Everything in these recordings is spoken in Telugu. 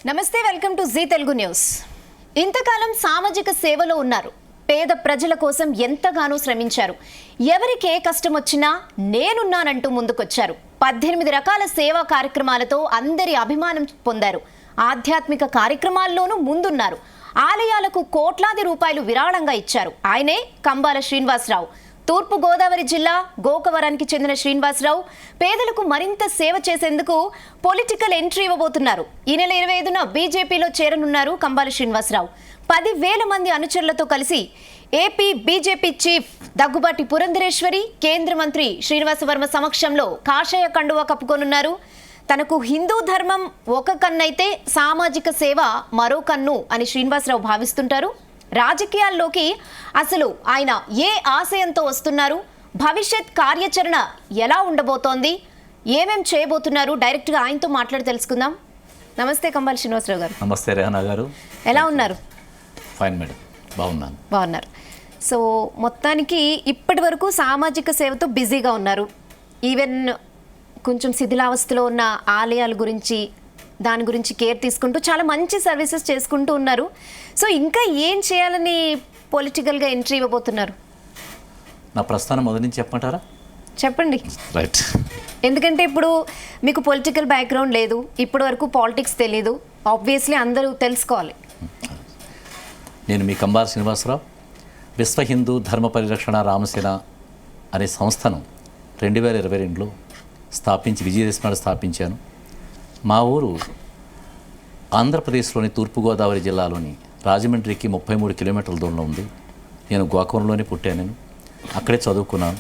నమస్తే, welcome to Zee Telugu news. ఇంతకాలం సామాజిక సేవలో ఉన్నారు. పేద ప్రజల కోసం ఎంతగానో శ్రమించారు. ఎవరికి ఏ కష్టం వచ్చినా నేనున్నానంటూ ముందుకొచ్చారు. 18 రకాల సేవా కార్యక్రమాలతో అందరి అభిమానం పొందారు. ఆధ్యాత్మిక కార్యక్రమాల్లోనూ ముందున్నారు. ఆలయాలకు కోట్లాది రూపాయలు విరాళంగా ఇచ్చారు. ఆయనే కంబాల శ్రీనివాసరావు. తూర్పు గోదావరి జిల్లా గోకవరానికి చెందిన శ్రీనివాసరావు పేదలకు మరింత సేవ చేసేందుకు పొలిటికల్ ఎంట్రీ ఇవ్వబోతున్నారు. ఈ నెల 25న బీజేపీలో చేరనున్నారు కంబాల శ్రీనివాసరావు. 10,000 మంది అనుచరులతో కలిసి AP BJP chief Daggubati Purandeswari, కేంద్ర మంత్రి శ్రీనివాస వర్మ సమక్షంలో కాషాయ కండువా కప్పుకోనున్నారు. తనకు హిందూ ధర్మం ఒక కన్నైతే సామాజిక సేవ మరో కన్ను అని శ్రీనివాసరావు భావిస్తుంటారు. రాజకీయాల్లోకి అసలు ఆయన ఏ ఆశయంతో వస్తున్నారు, భవిష్యత్ కార్యాచరణ ఎలా ఉండబోతోంది, ఏమేం చేయబోతున్నారు, డైరెక్ట్గా ఆయనతో మాట్లాడి తెలుసుకుందాం. నమస్తే కంబాల శ్రీనివాసరావు గారు. నమస్తే రేహనా గారు. ఎలా ఉన్నారు? ఫైన్ మేడం, బాగున్నారు. సో మొత్తానికి ఇప్పటి వరకు సామాజిక సేవతో బిజీగా ఉన్నారు. ఈవెన్ కొంచెం శిథిలావస్థలో ఉన్న ఆలయాల గురించి, దాని గురించి కేర్ తీసుకుంటూ చాలా మంచి సర్వీసెస్ చేసుకుంటూ ఉన్నారు. సో ఇంకా ఏం చేయాలని పొలిటికల్గా ఎంట్రీ ఇవ్వబోతున్నారు? నా ప్రస్థానం మొదటి నుంచి చెప్పమంటారా? చెప్పండి. రైట్. ఎందుకంటే ఇప్పుడు మీకు పొలిటికల్ బ్యాక్గ్రౌండ్ లేదు, ఇప్పటి వరకు పాలిటిక్స్ తెలీదు. ఆబ్వియస్లీ అందరూ తెలుసుకోవాలి. నేను మీ కంబాల శ్రీనివాసరావు. విశ్వ హిందూ ధర్మ పరిరక్షణ రామసేన అనే సంస్థను 2022లో స్థాపించి విజయదశమి స్థాపించాను. మా ఊరు ఆంధ్రప్రదేశ్లోని తూర్పుగోదావరి జిల్లాలోని రాజమండ్రికి 33 కిలోమీటర్ల దూరంలో ఉంది. నేను గోకవరంలోనే పుట్టాను. నేను అక్కడే చదువుకున్నాను.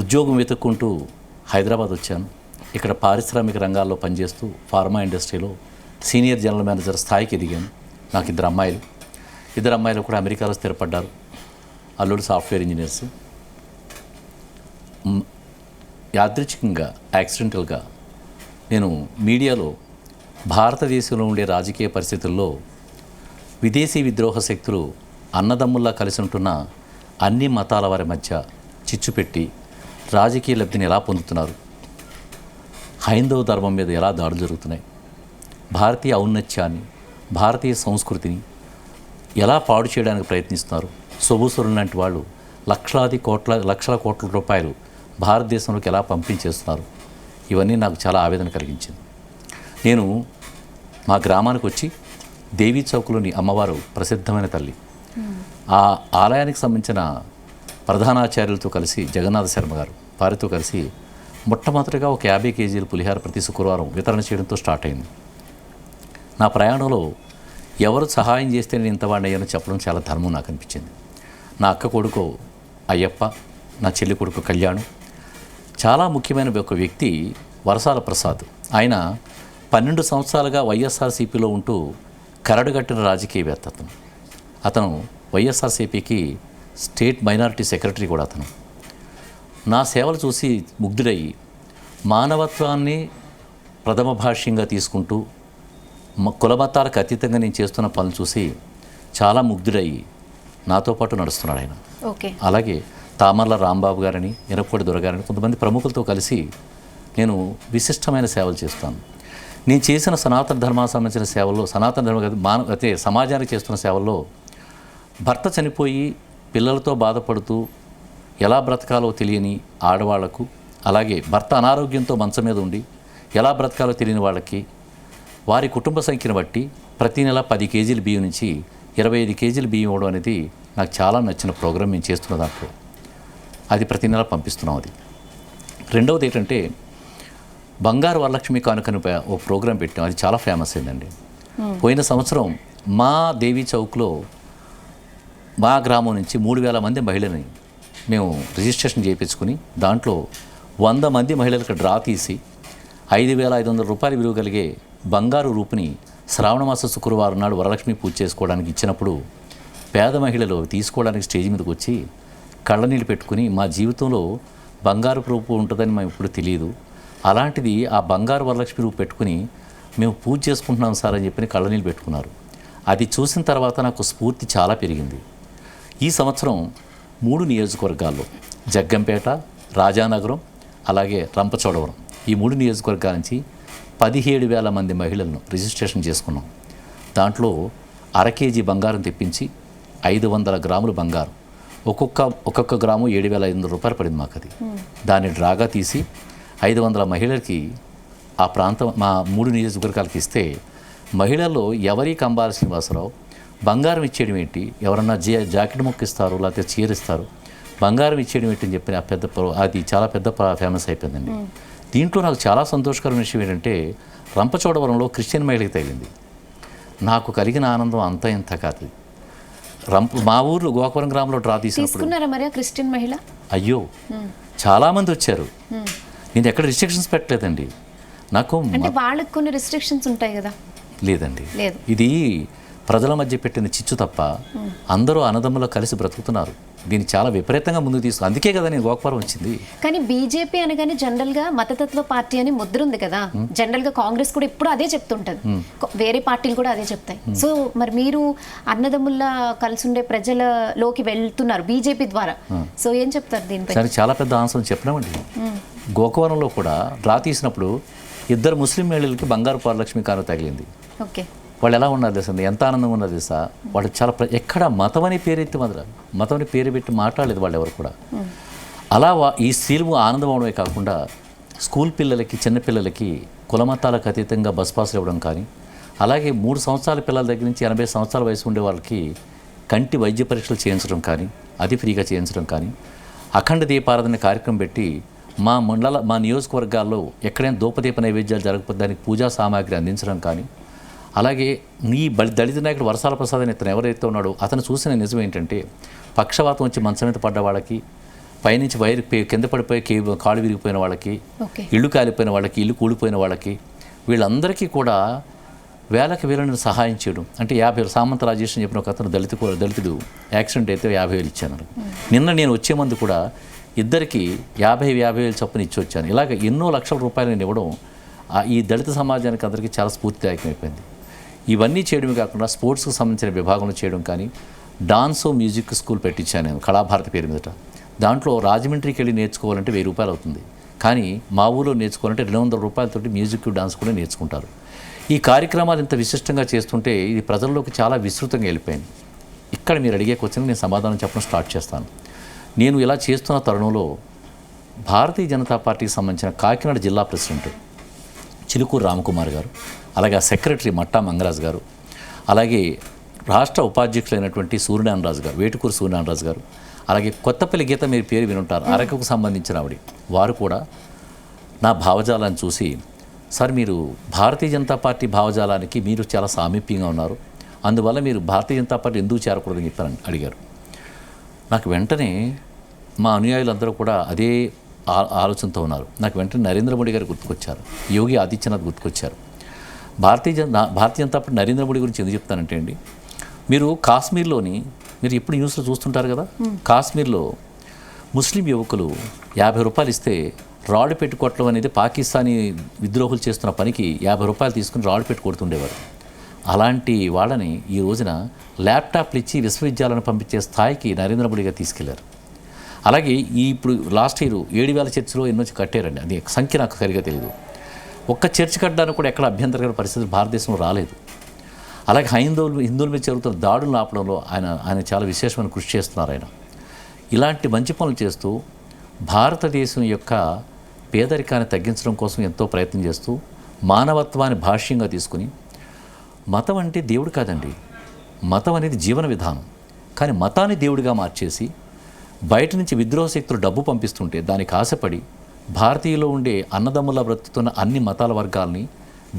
ఉద్యోగం వెతుక్కుంటూ హైదరాబాద్ వచ్చాను. ఇక్కడ పారిశ్రామిక రంగాల్లో పనిచేస్తూ ఫార్మా ఇండస్ట్రీలో సీనియర్ జనరల్ మేనేజర్ స్థాయికి ఎదిగాను. నాకు ఇద్దరు అమ్మాయిలు కూడా అమెరికాలో స్థిరపడ్డారు. అల్లుడు సాఫ్ట్వేర్ ఇంజనీర్స్. యాదృచ్ఛికంగా యాక్సిడెంటల్గా నేను మీడియాలో భారతదేశంలో ఉండే రాజకీయ పరిస్థితుల్లో విదేశీ విద్రోహ శక్తులు అన్నదమ్ముల్లా కలిసి ఉంటున్న అన్ని మతాల వారి మధ్య చిచ్చు పెట్టి రాజకీయ లబ్ధిని ఎలా పొందుతున్నారు, హైందవ ధర్మం మీద ఎలా దాడులు జరుగుతున్నాయి, భారతీయ ఔన్నత్యాన్ని, భారతీయ సంస్కృతిని ఎలా పాడు చేయడానికి ప్రయత్నిస్తున్నారు, సొబూసులు లాంటి వాళ్ళు లక్షల కోట్ల రూపాయలు భారతదేశంలోకి ఎలా పంపించేస్తున్నారు, ఇవన్నీ నాకు చాలా ఆవేదన కలిగించింది. నేను మా గ్రామానికి వచ్చి దేవీ చౌక్లోని అమ్మవారు ప్రసిద్ధమైన తల్లి, ఆ ఆలయానికి సంబంధించిన ప్రధానాచార్యులతో కలిసి జగన్నాథ శర్మ గారు వారితో కలిసి మొట్టమొదటిగా ఒక 50 కేజీల పులిహార ప్రతి శుక్రవారం వితరణ చేయడంతో స్టార్ట్ అయింది. నా ప్రయాణంలో ఎవరు సహాయం చేస్తే నేను ఇంతవాడిని అయ్యానో చెప్పడం చాలా ధర్మం నాకు అనిపించింది. నా అక్క కొడుకు అయ్యప్ప, నా చెల్లి కొడుకు కళ్యాణ్, చాలా ముఖ్యమైన ఒక వ్యక్తి వరసాల ప్రసాద్. ఆయన 12 సంవత్సరాలుగా వైఎస్ఆర్సీపీలో ఉంటూ కరడుగట్టిన రాజకీయవేత్త. అతను వైఎస్ఆర్సీపీకి స్టేట్ మైనారిటీ సెక్రటరీ కూడా. అతను నా సేవలు చూసి ముగ్ధుడయ్యి మానవత్వాన్ని ప్రథమ భాష్యంగా తీసుకుంటూ కులమతాలకు అతీతంగా నేను చేస్తున్న పనులు చూసి చాలా ముగ్ధుడయ్యి నాతో పాటు నడుస్తున్నాడు ఆయన. అలాగే తామర్ల రాంబాబు గారని, ఎనపూడి దొరగారని కొంతమంది ప్రముఖులతో కలిసి నేను విశిష్టమైన సేవలు చేస్తాను. నేను చేసిన సనాతన ధర్మానికి సంబంధించిన సేవల్లో, సనాతన ధర్మ సమాజానికి చేస్తున్న సేవల్లో భర్త చనిపోయి పిల్లలతో బాధపడుతూ ఎలా బ్రతకాలో తెలియని ఆడవాళ్లకు, అలాగే భర్త అనారోగ్యంతో మంచం మీద ఉండి ఎలా బ్రతకాలో తెలియని వాళ్ళకి వారి కుటుంబ సంఖ్యను బట్టి ప్రతి నెల 10 కేజీల బియ్యం నుంచి 25 కేజీల బియ్యం ఇవ్వడం అనేది నాకు చాలా నచ్చిన ప్రోగ్రాం. మేము చేస్తున్న దాంట్లో అది ప్రతి నెల పంపిస్తున్నాం. అది రెండవది ఏంటంటే బంగారు వరలక్ష్మి కానుకని ఓ ప్రోగ్రాం పెట్టాం. అది చాలా ఫేమస్ అయిందండి. పోయిన సంవత్సరం మా దేవీ చౌక్లో మా గ్రామం నుంచి 3,000 మంది మహిళని మేము రిజిస్ట్రేషన్ చేయించుకుని దాంట్లో 100 మంది మహిళలకు డ్రా తీసి 5,500 రూపాయలు విలువ కలిగే బంగారు రూపుని శ్రావణమాస శుక్రవారం నాడు వరలక్ష్మి పూజ చేసుకోవడానికి ఇచ్చినప్పుడు పేద మహిళలు తీసుకోవడానికి స్టేజ్ మీదకి వచ్చి కళ్ళనీళ్ళు పెట్టుకుని మా జీవితంలో బంగారు రూపు ఉంటుందని మేము ఇప్పుడు తెలియదు, అలాంటిది ఆ బంగారు వరలక్ష్మి రూపు పెట్టుకుని మేము పూజ చేసుకుంటున్నాం సార్ అని చెప్పి కళ్ళనీళ్ళు పెట్టుకున్నారు. అది చూసిన తర్వాత నాకు స్ఫూర్తి చాలా పెరిగింది. ఈ సంవత్సరం 3 నియోజకవర్గాల్లో జగ్గంపేట, రాజానగరం, అలాగే రంపచోడవరం, ఈ 3 నియోజకవర్గాల నుంచి 17,000 మంది మహిళలను రిజిస్ట్రేషన్ చేసుకున్నాం. దాంట్లో 1/2 కేజీ బంగారం తెప్పించి 500 గ్రాములు బంగారం, ఒక్కొక్క గ్రాము 7,500 రూపాయలు పడింది మాకు. అది దాన్ని డ్రాగా తీసి 500 మహిళలకి ఆ ప్రాంతం మా 3 నియోజకవర్గాలకి ఇస్తే, మహిళల్లో ఎవరి కంబాల శ్రీనివాసరావు బంగారం ఇచ్చేయడం ఏంటి, ఎవరన్నా జాకెట్ ముక్క ఇస్తారు, లేకపోతే చీర ఇస్తారు, బంగారం ఇచ్చేయడం ఏంటి అని చెప్పి అది చాలా పెద్ద ఫేమస్ అయిపోయిందండి. దీంట్లో నాకు చాలా సంతోషకరమైన విషయం ఏంటంటే, రంపచోడవరంలో క్రిస్టియన్ మహిళకి తగిలింది. నాకు కలిగిన ఆనందం అంతా ఇంత కాదు. మా ఊర్లో గోకవరం గ్రామంలో డ్రా తీసినప్పుడు క్రిస్టియన్ మహిళ అయ్యో చాలామంది వచ్చారు. నేను ఎక్కడ రిస్ట్రిక్షన్స్ పెట్టలేదండి. నాకు అంటే వాళ్ళకి కొన్ని రిస్ట్రిక్షన్స్ ఉంటాయి కదా. లేదండి, ఇది ప్రజల మధ్య పెట్టిన చిచ్చు తప్ప అందరూ అన్నదమ్ములో కలిసి బ్రతుకుతున్నారు. దీన్ని చాలా విపరీతంగా ముందుకు తీసుకు, అందుకే కదా నేను గోకవరం వచ్చింది. కానీ బీజేపీ అనగానే జనరల్ గా మతతత్వ పార్టీ అని ముద్ర ఉంది కదా. జనరల్ గా కాంగ్రెస్ కూడా ఎప్పుడు అదే చెప్తుంటది, వేరే పార్టీలు కూడా అదే చెప్తాయి. సో మరి మీరు అన్నదమ్ముల్లా కలిసి ఉండే ప్రజలలోకి వెళ్తున్నారు బీజేపీ ద్వారా. సో ఏం చెప్తారు దీనిపై? సరే, చాలా పెద్ద ఆన్సర్ చెప్పినామండి. గోకవరంలో కూడా డ్రా తీసినప్పుడు 2 ముస్లిం మహిళలకి బంగారు వరలక్ష్మి కాను తగిలింది. ఓకే, వాళ్ళు ఎలా ఉన్నారు తెలుసా, ఎంత ఆనందంగా ఉన్నారు తెలుసా. వాళ్ళు చాలా ఎక్కడ మతం అని పేరెత్తి మతం అని పేరు పెట్టి మాట్లాడలేదు వాళ్ళు ఎవరు కూడా. అలా ఈ స్త్రీలు ఆనందం అవడమే కాకుండా, స్కూల్ పిల్లలకి, చిన్నపిల్లలకి కులమతాలకు అతీతంగా బస్ పాసులు ఇవ్వడం కానీ, అలాగే 3 సంవత్సరాల పిల్లల దగ్గర నుంచి 80 సంవత్సరాల వయసు ఉండే వాళ్ళకి కంటి వైద్య పరీక్షలు చేయించడం కానీ, అది ఫ్రీగా చేయించడం కానీ, అఖండ దీపారాధన కార్యక్రమం పెట్టి మా నియోజకవర్గాల్లో ఎక్కడైనా ధూపదీప నైవేద్యాలు జరగకపోతే దానికి పూజా సామాగ్రి అందించడం కానీ, అలాగే దళిత నాయకుడు వరసాల ప్రసాద్ అని ఇతను ఎవరైతే ఉన్నాడో అతను చూసిన నిజం ఏంటంటే, పక్షవాతం వచ్చి మంచం మీద పడ్డ వాళ్ళకి, పైనుంచి వైర్ కింద పడిపోయి కాళ్ళు విరిగిపోయిన వాళ్ళకి, ఇల్లు కాలిపోయిన వాళ్ళకి, ఇల్లు కూలిపోయిన వాళ్ళకి, వీళ్ళందరికీ కూడా వేలకు వేలని సహాయం చేయడం. అంటే 50 సామంత రాజేష్ అని చెప్పిన ఒక అతను దళితుడు యాక్సిడెంట్ అయితే 50,000 ఇచ్చాను. నిన్న నేను వచ్చే ముందు కూడా ఇద్దరికి 50,000 చొప్పున ఇచ్చి వచ్చాను. ఇలాగ ఎన్నో లక్షల రూపాయలు నేను ఇవ్వడం ఈ దళిత సమాజానికి అందరికీ చాలా స్ఫూర్తిదాయకమైపోయింది. ఇవన్నీ చేయడమే కాకుండా స్పోర్ట్స్కి సంబంధించిన విభాగంలో చేయడం కానీ, డాన్స్ మ్యూజిక్ స్కూల్ పెట్టించాను నేను కళాభారతి పేరు మీదట. దాంట్లో రాజమండ్రికి వెళ్ళి నేర్చుకోవాలంటే 1000 రూపాయలు అవుతుంది, కానీ మా ఊళ్ళో నేర్చుకోవాలంటే 200 రూపాయలతోటి మ్యూజిక్ డాన్స్ కూడా నేర్చుకుంటారు. ఈ కార్యక్రమాలు ఇంత విశిష్టంగా చేస్తుంటే ఇది ప్రజల్లోకి చాలా విస్తృతంగా వెళ్ళిపోయింది. ఇక్కడ మీరు అడిగే క్వశ్చన్ నేను సమాధానం చెప్పడం స్టార్ట్ చేస్తాను. నేను ఇలా చేస్తున్న తరుణంలో భారతీయ జనతా పార్టీకి సంబంధించిన కాకినాడ జిల్లా ప్రెసిడెంట్ చిలుకూరు రామకుమార్ గారు, అలాగే సెక్రటరీ మట్టా మంగరాజు గారు, అలాగే రాష్ట్ర ఉపాధ్యక్షులైనటువంటి సూర్యనారాయణరాజు గారు, వేటుకూరు సూర్యనారాయణరాజు గారు, అలాగే కొత్తపల్లి గీత మీరు పేరు వినుంటారు, అరకుకు సంబంధించిన ఆవిడ, వారు కూడా నా భావజాలాన్ని చూసి, సార్ మీరు భారతీయ జనతా పార్టీ భావజాలానికి మీరు చాలా సామీప్యంగా ఉన్నారు, అందువల్ల మీరు భారతీయ జనతా పార్టీ ఎందుకు చేరకూడదని చెప్పారని అడిగారు. నాకు వెంటనే మా అనుయాయులందరూ కూడా అదే ఆలోచనతో ఉన్నారు. నాకు వెంటనే నరేంద్ర మోడీ గారు గుర్తుకొచ్చారు, యోగి ఆదిత్యనాథ్ గుర్తుకొచ్చారు. భారతీయ జనతా పార్టీ నరేంద్ర మోడీ గురించి ఎందుకు చెప్తానంటే అండి, మీరు కాశ్మీర్లోని మీరు ఎప్పుడు న్యూస్లో చూస్తుంటారు కదా, కాశ్మీర్లో ముస్లిం యువకులు 50 రూపాయలు ఇస్తే రాళ్ళు పెట్టి కొట్టడం అనేది పాకిస్తానీ విద్రోహులు చేస్తున్న పనికి 50 రూపాయలు తీసుకుని రాళ్ళు పెట్టి కొడుతుండేవారు. అలాంటి వాళ్ళని ఈ రోజున ల్యాప్టాప్లు ఇచ్చి విశ్వవిద్యాలయాలను పంపించే స్థాయికి నరేంద్ర మోడీ గారు తీసుకెళ్లారు. అలాగే ఇప్పుడు లాస్ట్ ఇయర్ 7,000 చర్చిలో ఎన్నో కట్టారండి, అది సంఖ్య నాకు సరిగా తెలియదు. ఒక్క చర్చ్ కట్టడానికి కూడా ఎక్కడ అభ్యంతరకర పరిస్థితులు భారతదేశంలో రాలేదు. అలాగే హిందువుల మీద జరుగుతున్న దాడులను ఆపడంలో ఆయన చాలా విశేషమైన కృషి చేస్తున్నారు. ఆయన ఇలాంటి మంచి పనులు చేస్తూ భారతదేశం యొక్క పేదరికాన్ని తగ్గించడం కోసం ఎంతో ప్రయత్నం చేస్తూ మానవత్వాన్ని భాష్యంగా తీసుకుని, మతం అంటే దేవుడు కాదండి, మతం అనేది జీవన విధానం, కానీ మతాన్ని దేవుడిగా మార్చేసి బయట నుంచి విద్రోహ శక్తులు డబ్బు పంపిస్తుంటే దానికి ఆశపడి భారతీయులో ఉండే అన్నదమ్ములా బ్రతుకుతున్న అన్ని మతాల వర్గాల్ని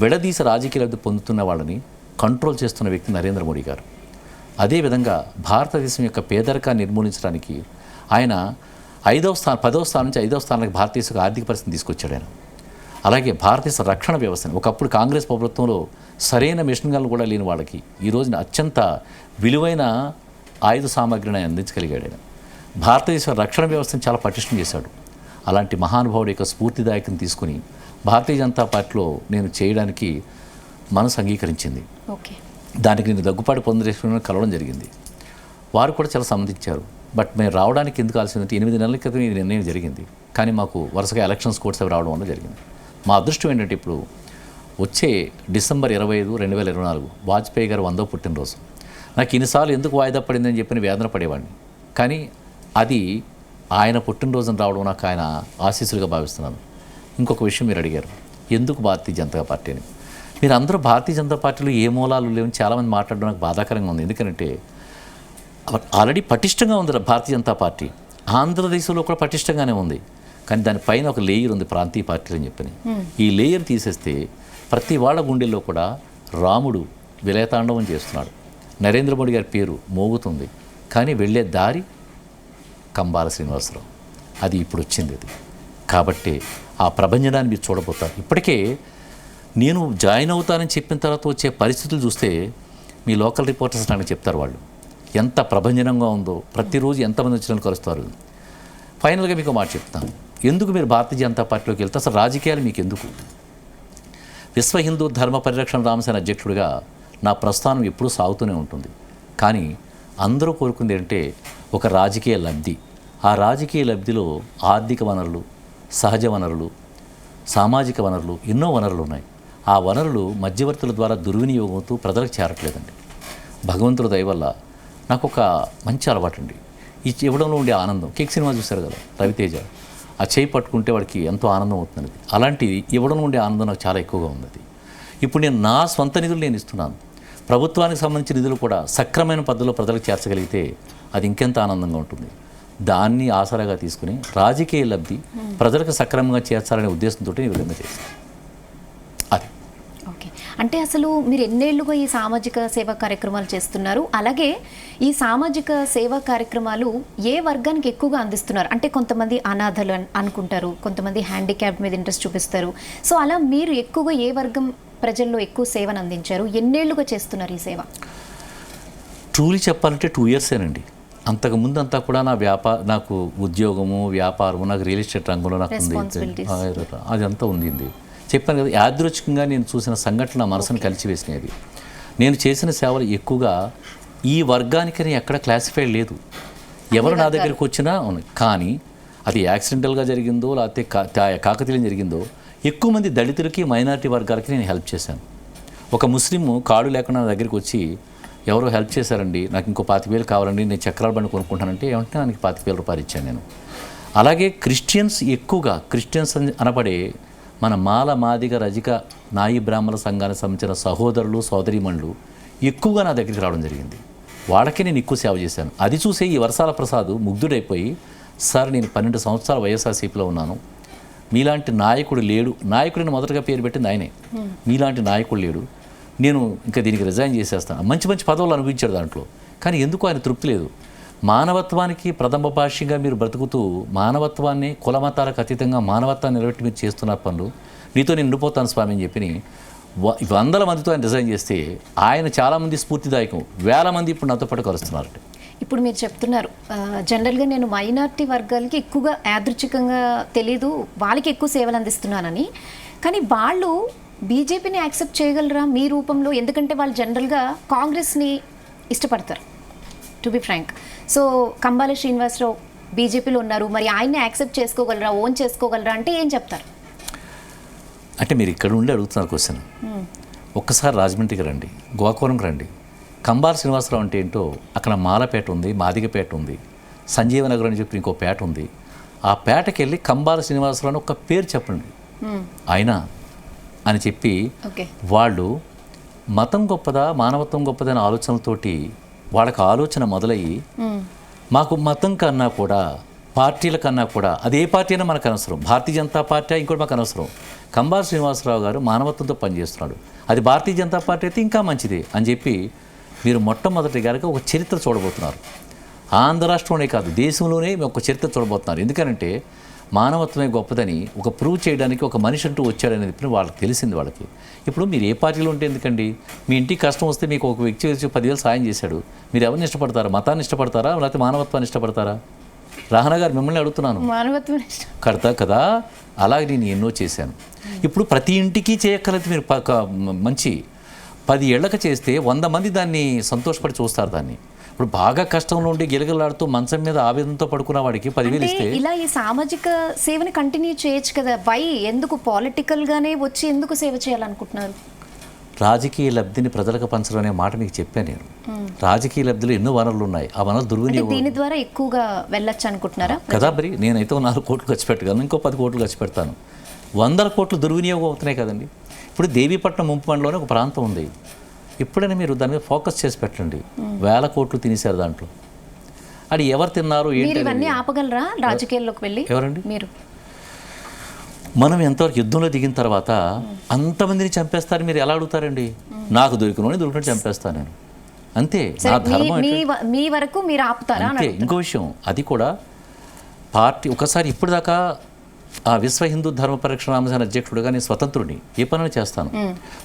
విడదీసి రాజకీయ లబ్ధి పొందుతున్న వాళ్ళని కంట్రోల్ చేస్తున్న వ్యక్తి నరేంద్ర మోడీ గారు. అదేవిధంగా భారతదేశం యొక్క పేదరికాన్ని నిర్మూలించడానికి ఆయన 10వ స్థానం నుంచి 5వ స్థానానికి భారతదేశ ఆర్థిక పరిస్థితిని తీసుకొచ్చాడు ఆయన. అలాగే భారతదేశ రక్షణ వ్యవస్థను, ఒకప్పుడు కాంగ్రెస్ ప్రభుత్వంలో సరైన మిషన్ గన్లు కూడా లేని వాళ్ళకి ఈ రోజున అత్యంత విలువైన ఆయుధ సామాగ్రిని ఆయన అందించగలిగాడు. ఆయన భారతదేశ రక్షణ వ్యవస్థను చాలా పటిష్టం చేశాడు. అలాంటి మహానుభావుడి యొక్క స్ఫూర్తిదాయకం తీసుకుని భారతీయ జనతా పార్టీలో నేను చేయడానికి మనసు అంగీకరించింది. దానికి నేను దగ్గుపాటి పొందరేశ్వరుని కలవడం జరిగింది. వారు కూడా చాలా సమ్మతించారు. బట్ మేము రావడానికి ఎందుకు కావాల్సిందంటే 8 నెలల క్రితం ఇది నిర్ణయం జరిగింది, కానీ మాకు వరుసగా ఎలక్షన్స్ కోడ్స్ అవి రావడం వల్ల జరిగింది. మా అదృష్టం ఏంటంటే ఇప్పుడు వచ్చే డిసెంబర్ 25, 2024 వాజ్పేయి గారు 100వ పుట్టినరోజు. నాకు ఇన్నిసార్లు ఎందుకు వాయిదా పడిందని చెప్పి వేదన పడేవాడిని. కానీ అది ఆయన పుట్టినరోజున రావడం నాకు ఆయన ఆశీస్సులుగా భావిస్తున్నాను. ఇంకొక విషయం మీరు అడిగారు, ఎందుకు భారతీయ జనతా పార్టీ అని. మీరు అందరూ భారతీయ జనతా పార్టీలో ఏ మూలాలు లేవని చాలామంది మాట్లాడడం నాకు బాధాకరంగా ఉంది. ఎందుకంటే ఆల్రెడీ పటిష్టంగా ఉంది భారతీయ జనతా పార్టీ. ఆంధ్రదేశంలో కూడా పటిష్టంగానే ఉంది. కానీ దానిపైన ఒక లేయర్ ఉంది ప్రాంతీయ పార్టీలు అని చెప్పని. ఈ లేయర్ తీసేస్తే ప్రతి వాళ్ళ గుండెల్లో కూడా రాముడు విలయతాండవం చేస్తున్నాడు. నరేంద్ర మోడీ గారి పేరు మోగుతుంది. కానీ వెళ్ళే దారి కంబాల శ్రీనివాసరావు. అది ఇప్పుడు వచ్చింది. అది కాబట్టి ఆ ప్రభంజనాన్ని మీరు చూడబోతారు. ఇప్పటికే నేను జాయిన్ అవుతానని చెప్పిన తర్వాత వచ్చే పరిస్థితులు చూస్తే మీ లోకల్ రిపోర్టర్స్ నాకు చెప్తారు వాళ్ళు ఎంత ప్రభంజనంగా ఉందో, ప్రతిరోజు ఎంతమంది వచ్చిన కలుస్తారు. ఫైనల్గా మీకు మాట చెప్తాను, ఎందుకు మీరు భారతీయ జనతా పార్టీలోకి వెళ్తే అసలు రాజకీయాలు మీకు ఎందుకు? విశ్వ హిందూ ధర్మ పరిరక్షణ రామసేన అధ్యక్షుడిగా నా ప్రస్థానం ఎప్పుడూ సాగుతూనే ఉంటుంది. కానీ అందరూ కోరుకుంది ఏంటంటే ఒక రాజకీయ లబ్ధి. ఆ రాజకీయ లబ్ధిలో ఆర్థిక వనరులు, సహజ వనరులు, సామాజిక వనరులు, ఎన్నో వనరులు ఉన్నాయి. ఆ వనరులు మధ్యవర్తుల ద్వారా దుర్వినియోగంతో ప్రజలకు చేరట్లేదండి. భగవంతుడి దయ వల్ల నాకు ఒక మంచి అలవాటు అండి, ఈ ఇవ్వడంలో ఉండే ఆనందం. కేక్ సినిమా చూశారు కదా రవితేజ, ఆ చేయి పట్టుకుంటే వాడికి ఎంతో ఆనందం అవుతుంది. అలాంటి ఇవ్వడంలో ఉండే ఆనందం నాకు చాలా ఎక్కువగా ఉంది. ఇప్పుడు నేను నా స్వంత నిధులు నేను ఇస్తున్నాను. ప్రభుత్వానికి సంబంధించిన నిధులు కూడా సక్రమైన పద్ధతిలో ప్రజలకు చేర్చగలిగితే అది ఇంకెంత ఆనందంగా ఉంటుంది. దాన్ని ఆసరాగా తీసుకుని రాజకీయ లబ్ధి ప్రజలకు సక్రమంగా చేర్చాలనే ఉద్దేశంతో ఈ విధంగా చేశాను. అది ఓకే. అంటే అసలు మీరు ఎన్నేళ్లుగా ఈ సామాజిక సేవా కార్యక్రమాలు చేస్తున్నారు? అలాగే ఈ సామాజిక సేవా కార్యక్రమాలు ఏ వర్గానికి ఎక్కువగా అందిస్తున్నారు? అంటే కొంతమంది అనాథలు అనుకుంటారు, కొంతమంది హ్యాండిక్యాప్ మీద ఇంట్రెస్ట్ చూపిస్తారు. సో అలా మీరు ఎక్కువగా ఏ వర్గం ప్రజల్లో ఎక్కువ సేవను అందించారు? ఎన్నేళ్లుగా చేస్తున్నారు ఈ సేవ? ట్రూలీ చెప్పాలంటే 2 ఇయర్సేనండి. అంతకుముందు అంతా కూడా నాకు ఉద్యోగము, వ్యాపారము, నాకు రియల్ ఎస్టేట్ రంగంలో నాకు ఉంది, అదంతా ఉంది. చెప్పాను కదా, యాదృచ్ఛికంగా నేను చూసిన సంఘటన నా మనసును కలిసివేసినది. నేను చేసిన సేవలు ఎక్కువగా ఈ వర్గానికని ఎక్కడ క్లాసిఫైడ్ లేదు. ఎవరు నా దగ్గరికి వచ్చినా ఉన్నాయి. కానీ అది యాక్సిడెంటల్గా జరిగిందో లేకపోతే కాకతీయం జరిగిందో ఎక్కువ మంది దళితులకి, మైనారిటీ వర్గాలకి నేను హెల్ప్ చేశాను. ఒక ముస్లిం కాడు లేకుండా నా దగ్గరికి వచ్చి ఎవరో హెల్ప్ చేశారండి, నాకు ఇంకో 25,000 కావాలండి, నేను చక్రాల బండి కొనుక్కుంటానంటే ఏమంటే నాకు 25,000 రూపాయలు ఇచ్చాను నేను. అలాగే క్రిస్టియన్స్ ఎక్కువగా, క్రిస్టియన్స్ అనబడే మన మాల, మాదిగ, రజిక, నాయి బ్రాహ్మణ సంఘానికి సంబంధించిన సహోదరులు, సోదరీమణులు ఎక్కువగా నా దగ్గరికి రావడం జరిగింది. వాళ్ళకి నేను ఎక్కువ సేవ చేశాను. అది చూసే ఈ వర్షాల ప్రసాద్ ముగ్ధుడైపోయి, సార్ నేను 12 సంవత్సరాల వైఎస్ఆర్సీపీలో ఉన్నాను, మీలాంటి నాయకుడు లేడు, నాయకుడిని మొదటగా పేరు పెట్టింది ఆయనే, మీలాంటి నాయకుడు లేడు, నేను ఇంకా దీనికి రిజైన్ చేసేస్తాను. మంచి మంచి పదవులు అనుభవించాడు దాంట్లో. కానీ ఎందుకు ఆయన తృప్తి లేదు. మానవత్వానికి ప్రథమ భాష్యంగా మీరు బ్రతుకుతూ మానవత్వాన్ని, కులమతాలకు అతీతంగా మానవత్వాన్ని నిలబెట్టి మీరు చేస్తున్న పనులు, నీతో నేను ఉండిపోతాను స్వామి అని చెప్పి 100 మందితో ఆయన రిజైన్ చేస్తే ఆయన చాలామంది స్ఫూర్తిదాయకం. 1000 మంది ఇప్పుడు నాతో పాటు కలుస్తున్నారంట. ఇప్పుడు మీరు చెప్తున్నారు జనరల్గా నేను మైనారిటీ వర్గాలకి ఎక్కువగా యాదృచ్ఛికంగా తెలీదు, వాళ్ళకి ఎక్కువ సేవలు అందిస్తున్నానని. కానీ వాళ్ళు బీజేపీని యాక్సెప్ట్ చేయగలరా మీ రూపంలో? ఎందుకంటే వాళ్ళు జనరల్గా కాంగ్రెస్ని ఇష్టపడతారు, to be frank. So Kambala Srinivasarao బీజేపీలో ఉన్నారు, మరి ఆయన్ని యాక్సెప్ట్ చేసుకోగలరా, ఓన్ చేసుకోగలరా అంటే ఏం చెప్తారు? అంటే మీరు ఇక్కడ ఉండి అడుగుతున్నారు క్వశ్చన్. ఒక్కసారి రాజమండ్రికి రండి, గోకవరంకి రండి. కంబాల శ్రీనివాసరావు అంటే ఏంటో అక్కడ మాలపేట ఉంది, మాదిగపేట ఉంది, సంజీవనగర్ అని చెప్పి ఇంకో పేట ఉంది. ఆ పేటకి వెళ్ళి కంబాల శ్రీనివాసరావు అని ఒక పేరు చెప్పండి, ఆయన అని చెప్పి వాళ్ళు మతం గొప్పదా, మానవత్వం గొప్పదా అనే ఆలోచనలతోటి వాళ్ళకి ఆలోచన మొదలయ్యి, మాకు మతం కన్నా కూడా, పార్టీల కన్నా కూడా, అది ఏ పార్టీ అయినా మనకు అనవసరం, భారతీయ జనతా పార్టీ ఇంకోటి మాకు అనవసరం, కంబాల శ్రీనివాసరావు గారు మానవత్వంతో పనిచేస్తున్నాడు, అది భారతీయ జనతా పార్టీ అయితే ఇంకా మంచిది అని చెప్పి మీరు మొట్టమొదటిగా ఒక చరిత్ర చూడబోతున్నారు. ఆంధ్ర రాష్ట్రంలోనే కాదు, దేశంలోనే ఒక చరిత్ర చూడబోతున్నారు. ఎందుకంటే మానవత్వమే గొప్పదని ఒక ప్రూవ్ చేయడానికి ఒక మనిషి అంటూ వచ్చాడనేది వాళ్ళకి తెలిసింది. వాళ్ళకి ఇప్పుడు మీరు ఏ పార్టీలో ఉంటే ఎందుకండి, మీ ఇంటికి కష్టం వస్తే మీకు ఒక వ్యక్తి వచ్చి 10,000 సాయం చేశాడు, మీరు ఎవరిని ఇష్టపడతారా? మతాన్ని ఇష్టపడతారా లేకపోతే మానవత్వాన్ని ఇష్టపడతారా? రాహనా గారు మిమ్మల్ని అడుగుతున్నాను. మానవత్వం కడతా కదా, అలాగే నేను ఎన్నో చేశాను. ఇప్పుడు ప్రతి ఇంటికి చేయక్కర్లేదు, మీరు మంచి 10 ఏళ్ళకి చేస్తే 100 మంది దాన్ని సంతోషపడి చూస్తారు. దాన్ని ఇప్పుడు బాగా కష్టంలో ఉండి గిలగలాడుతూ మంచం మీద ఆవేదనతో పడుకున్న వాడికి 10,000 ఇస్తే ఇలా ఈ సామాజిక సేవని కంటిన్యూ చేయొచ్చు కదా, వై ఎందుకు పొలిటికల్ గానే వచ్చి ఎందుకు సేవ చేయాలనుకుంటున్నారు? రాజకీయ లబ్ధిని ప్రజలకు పంచడం అనే మాట మీకు చెప్పాను నేను. రాజకీయ లబ్ధిలో ఎన్నో వనరులు ఉన్నాయి, ఆ వనరులు దుర్వినియోగం దీని ద్వారా ఎక్కువగా వెళ్ళొచ్చు అనుకుంటున్నారా? కదా. మరి నేనైతే 4 కోట్లు ఖర్చు పెట్టగలను, ఇంకో 10 కోట్లు ఖర్చు పెడతాను. 100 కోట్లు దుర్వినియోగం అవుతున్నాయి కదండి. ఇప్పుడు దేవీపట్నం ముంపు మండలంలోనే ఒక ప్రాంతం ఉంది, ఇప్పుడైనా మీరు దాని మీద ఫోకస్ చేసి పెట్టండి. 1000 కోట్లు తినేశారు దాంట్లో. అది ఎవరు తిన్నారు ఏంటి ఇవన్నీ ఆపగలరా రాజకీయాల్లోకి వెళ్ళి? ఎవరండి మీరు? మనం ఎంతవరకు యుద్ధంలో దిగిన తర్వాత అంతమందిని చంపేస్తారు, మీరు ఎలా అడుగుతారండి? నాకు దొరికినట్టు చంపేస్తాను నేను, అంతే. నా ధర్మం మీ వరకు మీరు ఆపుతారా? అంతే. ఇంకో విషయం, అది కూడా పార్టీ ఒకసారి ఇప్పుడు దాకా ఆ విశ్వ హిందూ ధర్మ పరిరక్షణ రామసేన అధ్యక్షుడుగా నేను స్వతంత్రుడిని, ఏ పనులు చేస్తాను.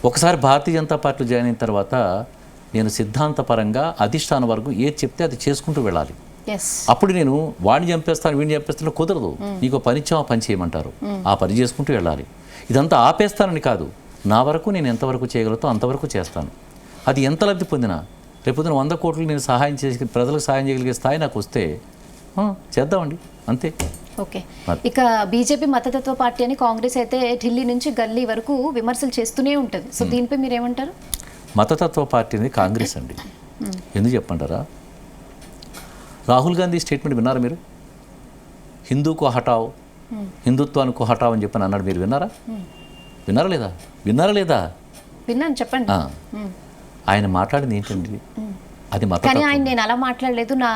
ఒకసారి భారతీయ జనతా పార్టీలో జాయిన్ అయిన తర్వాత నేను సిద్ధాంతపరంగా అధిష్టాన వర్గం ఏది చెప్తే అది చేసుకుంటూ వెళ్ళాలి. అప్పుడు నేను వాడిని చంపేస్తాను వీడిని చంపేస్తాను కుదరదు. నీకు పని ఇచ్చామో పని చేయమంటారు, ఆ పని చేసుకుంటూ వెళ్ళాలి. ఇదంతా ఆపేస్తానని కాదు, నా వరకు నేను ఎంతవరకు చేయగలుగుతాను అంతవరకు చేస్తాను. అది ఎంత లబ్ధి పొందినా రేపొద్దున 100 కోట్లు నేను సహాయం చేసి ప్రజలకు సహాయం చేయగలిగే స్థాయి నాకు వస్తే చేద్దామండి, అంతే. ఓకే. ఇక బీజేపీ మతతత్వ పార్టీ అని కాంగ్రెస్ అయితే ఢిల్లీ నుంచి గల్లీ వరకు విమర్శలు చేస్తూనే ఉంటుంది. సో దీనిపై మీరు ఏమంటారు? మతతత్వ పార్టీ అనేది కాంగ్రెస్ అండి. ఎందుకు చెప్పంటారా? రాహుల్ గాంధీ స్టేట్మెంట్ విన్నారా మీరు? హిందూకు హటావ్, హిందుత్వానికి హటావ్ అని చెప్పని అన్నాడు. మీరు విన్నారా? విన్నారా లేదా? విన్నాను, చెప్పండి. ఆయన మాట్లాడింది ఏంటండి? అది మత. కానీ ఆయన నేను అలా మాట్లాడలేదు, నా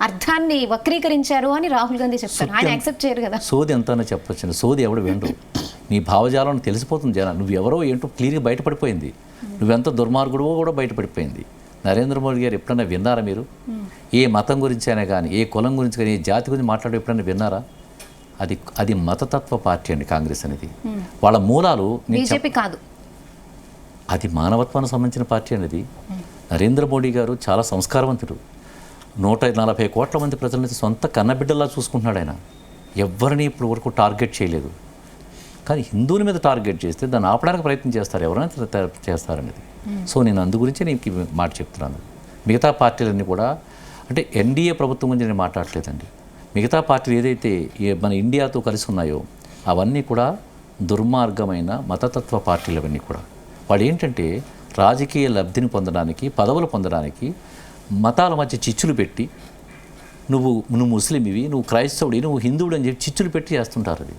అర్థాన్ని వక్రీకరించారు అని రాహుల్ గాంధీ చెప్తారు. ఆయన యాక్సెప్ట్ చేయరు కదా. సోది ఎంతైనా చెప్పొచ్చు, సోది ఎవడు వినరు. నీ భావజాలం తెలిసిపోతుంది జనాలు. నువ్వు ఎవరో ఏంటో క్లియర్గా బయటపడిపోయింది, నువ్వెంత దుర్మార్గుడో కూడా బయటపడిపోయింది. నరేంద్ర మోడీ గారు ఎప్పుడన్నా విన్నారా మీరు? ఏ మతం గురించి అయినా కానీ, ఏ కులం గురించి కానీ, ఏ జాతి గురించి మాట్లాడే ఎప్పుడన్నా విన్నారా? అది మతతత్వ పార్టీ అండి కాంగ్రెస్ అనేది. వాళ్ళ మూలాలు బీజేపీ కాదు, అది మానవత్వానికి సంబంధించిన పార్టీ అనేది. నరేంద్ర మోడీ గారు చాలా సంస్కారవంతుడు. 140 కోట్ల మంది ప్రజల నుంచి సొంత కన్నబిడ్డలా చూసుకుంటున్నాడు ఆయన. ఎవరిని ఇప్పుడు వరకు టార్గెట్ చేయలేదు. కానీ హిందువుల మీద టార్గెట్ చేస్తే దాన్ని ఆపడానికి ప్రయత్నం చేస్తారు, ఎవరైనా చేస్తారనేది. సో నేను అందు గురించి నేను మాట చెప్తున్నాను. మిగతా పార్టీలన్నీ కూడా, అంటే ఎన్డీఏ ప్రభుత్వం గురించి నేను మాట్లాడలేదండి. మిగతా పార్టీలు ఏదైతే మన ఇండియాతో కలిసి ఉన్నాయో అవన్నీ కూడా దుర్మార్గమైన మతతత్వ పార్టీలు. అవన్నీ కూడా వాడు ఏంటంటే రాజకీయ లబ్ధిని పొందడానికి, పదవులు పొందడానికి మతాల మధ్య చిచ్చులు పెట్టి నువ్వు ముస్లింవి, నువ్వు క్రైస్తవుడి, నువ్వు హిందువుడు అని చెప్పి చిచ్చులు పెట్టి చేస్తుంటారు. అది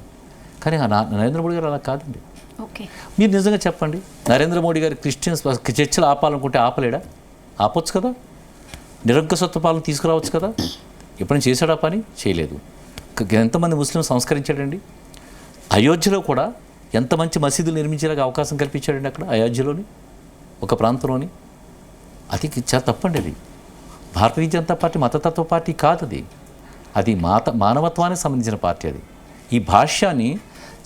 కానీ నరేంద్ర మోడీ గారు అలా కాదండి. ఓకే, మీరు నిజంగా చెప్పండి, నరేంద్ర మోడీ గారు క్రిస్టియన్స్ చర్చలు ఆపాలనుకుంటే ఆపలేడా? ఆపొచ్చు కదా. నిరంకుశత్వ పాలన తీసుకురావచ్చు కదా. ఎప్పుడైనా చేశాడా? పని చేయలేదు. ఎంతమంది ముస్లిం సంస్కరించాడండి? అయోధ్యలో కూడా ఎంత మంచి మసీదులు నిర్మించేలాగా అవకాశం కల్పించాడండి అక్కడ అయోధ్యలోని ఒక ప్రాంతంలోని. అది చాలా తప్పండి. అది భారతీయ జనతా పార్టీ మతతత్వ పార్టీ కాదు. అది మానవత్వానికి సంబంధించిన పార్టీ. అది ఈ భాష్యాన్ని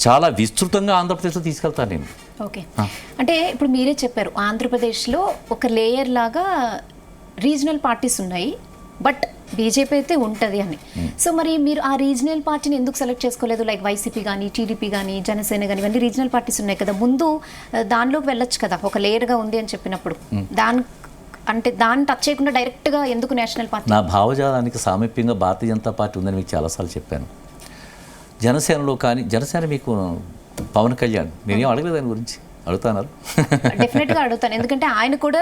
చాలా విస్తృతంగా ఆంధ్రప్రదేశ్లో తీసుకెళ్తాను నేను. ఓకే, అంటే ఇప్పుడు మీరే చెప్పారు ఆంధ్రప్రదేశ్లో ఒక లేయర్ లాగా రీజనల్ పార్టీస్ ఉన్నాయి, బట్ బీజేపీ అయితే ఉంటుంది అని. సో మరి మీరు ఆ రీజనల్ పార్టీని ఎందుకు సెలెక్ట్ చేసుకోలేదు? లైక్ వైసీపీ కానీ, టీడీపీ కానీ, జనసేన కానీ, ఇవన్నీ రీజనల్ పార్టీస్ ఉన్నాయి కదా, ముందు దానిలోకి వెళ్ళొచ్చు కదా. ఒక లేయర్గా ఉంది అని చెప్పినప్పుడు దాన్ని టచ్ చేయకుండా డైరెక్ట్గా ఎందుకు నేషనల్ పార్టీ? నా భావజాలానికి సామీప్యంగా భారతీయ జనతా పార్టీ ఉందని మీకు చాలాసార్లు చెప్పాను. జనసేనలో కానీ, జనసేన మీకు పవన్ కళ్యాణ్, నేనేం అడగలేదు దాని గురించి. అడుగుతున్నారు? డెఫినెట్గా అడుగుతాను, ఎందుకంటే ఆయన కూడా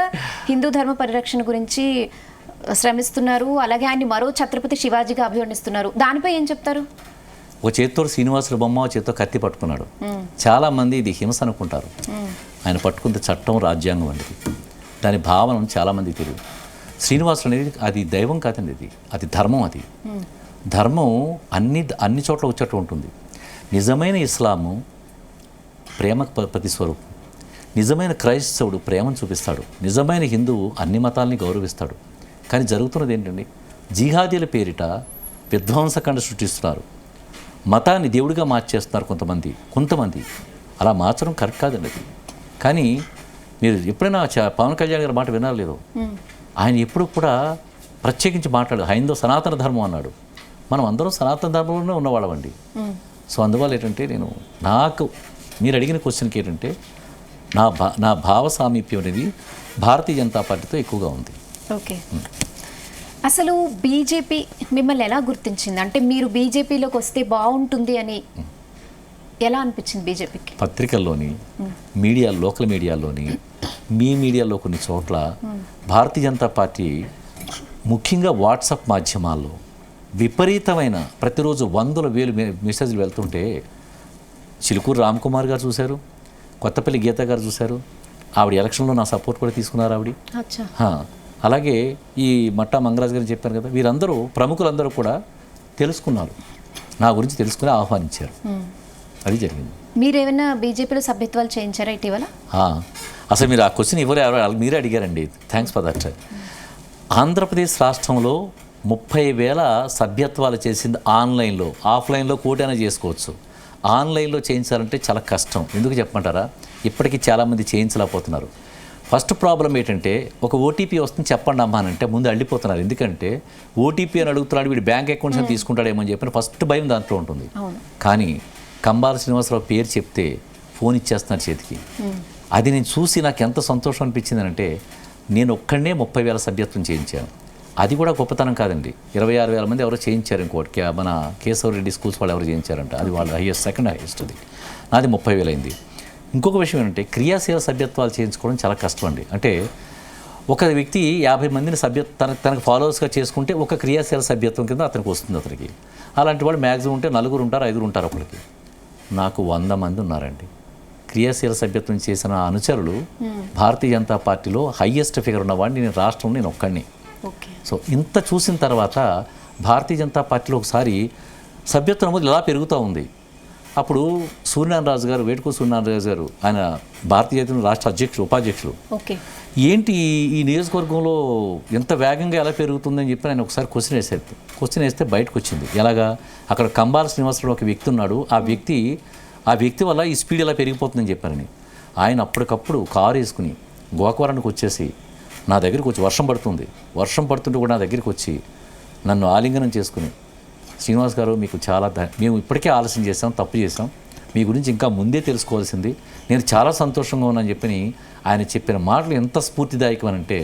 హిందూ ధర్మ పరిరక్షణ గురించి శ్రమిస్తున్నారు. అలాగే ఆయన మరో ఛత్రపతి శివాజీగా అభివర్ణిస్తున్నారు. దానిపై ఏం చెప్తారు? ఒక చేత్తో శ్రీనివాసుల బొమ్మ, ఒక చేత్తో కత్తి పట్టుకున్నాడు. చాలామంది ఇది హింస అనుకుంటారు. ఆయన పట్టుకుంటే చట్టం, రాజ్యాంగం అనేది. దాని భావన చాలామందికి తెలియదు. శ్రీనివాసులు అనేది అది దైవం కాదండి, అది ధర్మం. అది ధర్మం అన్ని చోట్ల వచ్చేట్టు ఉంటుంది. నిజమైన ఇస్లాము ప్రేమ ప్రతిస్వరూపం. నిజమైన క్రైస్తవుడు ప్రేమను చూపిస్తాడు. నిజమైన హిందువు అన్ని మతాలని గౌరవిస్తాడు. కానీ జరుగుతున్నది ఏంటండి? జిహాదీల పేరిట విధ్వంసకాండ సృష్టిస్తున్నారు. మతాన్ని దేవుడిగా మార్చేస్తున్నారు కొంతమంది. అలా మార్చడం కరెక్ట్ కాదండి అది. కానీ మీరు ఎప్పుడైనా పవన్ కళ్యాణ్ గారి మాట వినాలి లేదు? ఆయన ఎప్పుడు కూడా ప్రత్యేకించి మాట్లాడు హైందవ సనాతన ధర్మం అన్నాడు. మనం అందరం సనాతన ధర్మంలోనే ఉన్నవాళ్ళమండి. సో అందువల్ల ఏంటంటే నాకు మీరు అడిగిన క్వశ్చన్కి ఏంటంటే నా భావ సామీప్యం అనేది భారతీయ జనతా పార్టీతో ఎక్కువగా ఉంది. ఓకే, అసలు బీజేపీ మిమ్మల్ని ఎలా గుర్తించింది? అంటే మీరు బీజేపీలోకి వస్తే బాగుంటుంది అని ఎలా అనిపించింది బీజేపీకి? పత్రికల్లోని మీడియా, లోకల్ మీడియాలోని, మీ మీడియాలో కొన్ని చోట్ల భారతీయ జనతా పార్టీ ముఖ్యంగా వాట్సాప్ మాధ్యమాల్లో విపరీతమైన ప్రతిరోజు వందల వేలు మెసేజ్లు వెళ్తుంటే చిలుకూరు రామ్కుమార్ గారు చూశారు, కొత్తపల్లి గీత గారు చూశారు. ఆవిడ ఎలక్షన్లో నా సపోర్ట్ కూడా తీసుకున్నారు ఆవిడ. అచ్చా. అలాగే ఈ మట్టా మంగరాజు గారు చెప్పారు కదా, వీరందరూ ప్రముఖులందరూ కూడా తెలుసుకున్నారు, నా గురించి తెలుసుకుని ఆహ్వానించారు. అది జరిగింది. మీరేమైనా బీజేపీలో సభ్యత్వాలు చేయించారా ఇటీవల? అసలు మీరు ఆ క్వశ్చన్ మీరే అడిగారండి. Thanks for that. ఆంధ్రప్రదేశ్ రాష్ట్రంలో 30,000 సభ్యత్వాలు చేసింది ఆన్లైన్లో. ఆఫ్లైన్లో కోటైనా చేసుకోవచ్చు, ఆన్లైన్లో చేయించాలంటే చాలా కష్టం. ఎందుకు చెప్పమంటారా? ఇప్పటికీ చాలామంది చేయించలేకపోతున్నారు. ఫస్ట్ ప్రాబ్లం ఏంటంటే, ఒక ఓటీపీ వస్తుంది చెప్పండి అమ్మా అని అంటే ముందు అల్లిపోతున్నారు. ఎందుకంటే ఓటీపీ అని అడుగుతున్నాడు, వీడు బ్యాంక్ అకౌంట్స్ అని తీసుకుంటాడేమో అని చెప్పిన ఫస్ట్ భయం దాంట్లో ఉంటుంది. కానీ కంబాల శ్రీనివాసరావు పేరు చెప్తే ఫోన్ ఇచ్చేస్తున్నారు చేతికి. అది నేను చూసి నాకు ఎంత సంతోషం అనిపించింది అంటే, నేను ఒక్కడనే 30,000 సభ్యత్వం చేయించాను. అది కూడా గొప్పతనం కాదండి. 26,000 మంది ఎవరో చేయించారు. ఇంకోటి మన కేశవరెడ్డి స్కూల్స్ వాళ్ళు ఎవరు చేయించారంట, అది వాళ్ళ హైయెస్ట్, సెకండ్ హైయెస్ట్. అది నాది 30,000 అయింది. ఇంకొక విషయం ఏంటంటే, క్రియాశీల సభ్యత్వాలు చేయించుకోవడం చాలా కష్టం అండి. అంటే ఒక వ్యక్తి 50 మందిని తనకు ఫాలోవర్స్గా చేసుకుంటే ఒక క్రియాశీల సభ్యత్వం కింద అతనికి వస్తుంది. అతనికి అలాంటి వాళ్ళు మ్యాక్సిమం ఉంటే 4 ఉంటారు, 5 ఉంటారు. అప్పటికి నాకు 100 మంది ఉన్నారండి క్రియాశీల సభ్యత్వం చేసిన అనుచరులు. భారతీయ జనతా పార్టీలో హైయెస్ట్ ఫిగర్ ఉన్నవాడిని నేను, రాష్ట్రంలో నేను ఒక్కడిని. సో ఇంత చూసిన తర్వాత భారతీయ జనతా పార్టీలో ఒకసారి సభ్యత్వం నమోదు ఇలా పెరుగుతూ ఉంది. అప్పుడు సూర్యనారాయణ రాజు గారు, వేటుకూ సూర్యనారాయణ రాజు గారు, ఆయన భారతీయ జనతా రాష్ట్ర అధ్యక్షులు, ఉపాధ్యక్షులు, ఏంటి ఈ నియోజకవర్గంలో ఎంత వేగంగా ఎలా పెరుగుతుందని చెప్పి ఆయన ఒకసారి క్వశ్చన్ వేస్తే బయటకు వచ్చింది. ఎలాగా? అక్కడ కంబాల శ్రీనివాసరావు ఒక వ్యక్తి ఉన్నాడు, ఆ వ్యక్తి వల్ల ఈ స్పీడ్ ఎలా పెరిగిపోతుందని చెప్పారని. ఆయన అప్పటికప్పుడు కారు వేసుకుని గోకవరానికి వచ్చేసి నా దగ్గరికి వచ్చి, వర్షం పడుతుంటే కూడా నా దగ్గరికి వచ్చి నన్ను ఆలింగనం చేసుకుని, శ్రీనివాస్ గారు మీకు చాలా మేము ఇప్పటికే ఆలస్యం చేసాం, తప్పు చేసాం, మీ గురించి ఇంకా ముందే తెలుసుకోవాల్సింది, నేను చాలా సంతోషంగా ఉన్నానని చెప్పి ఆయన చెప్పిన మాటలు ఎంత స్ఫూర్తిదాయకమనంటే,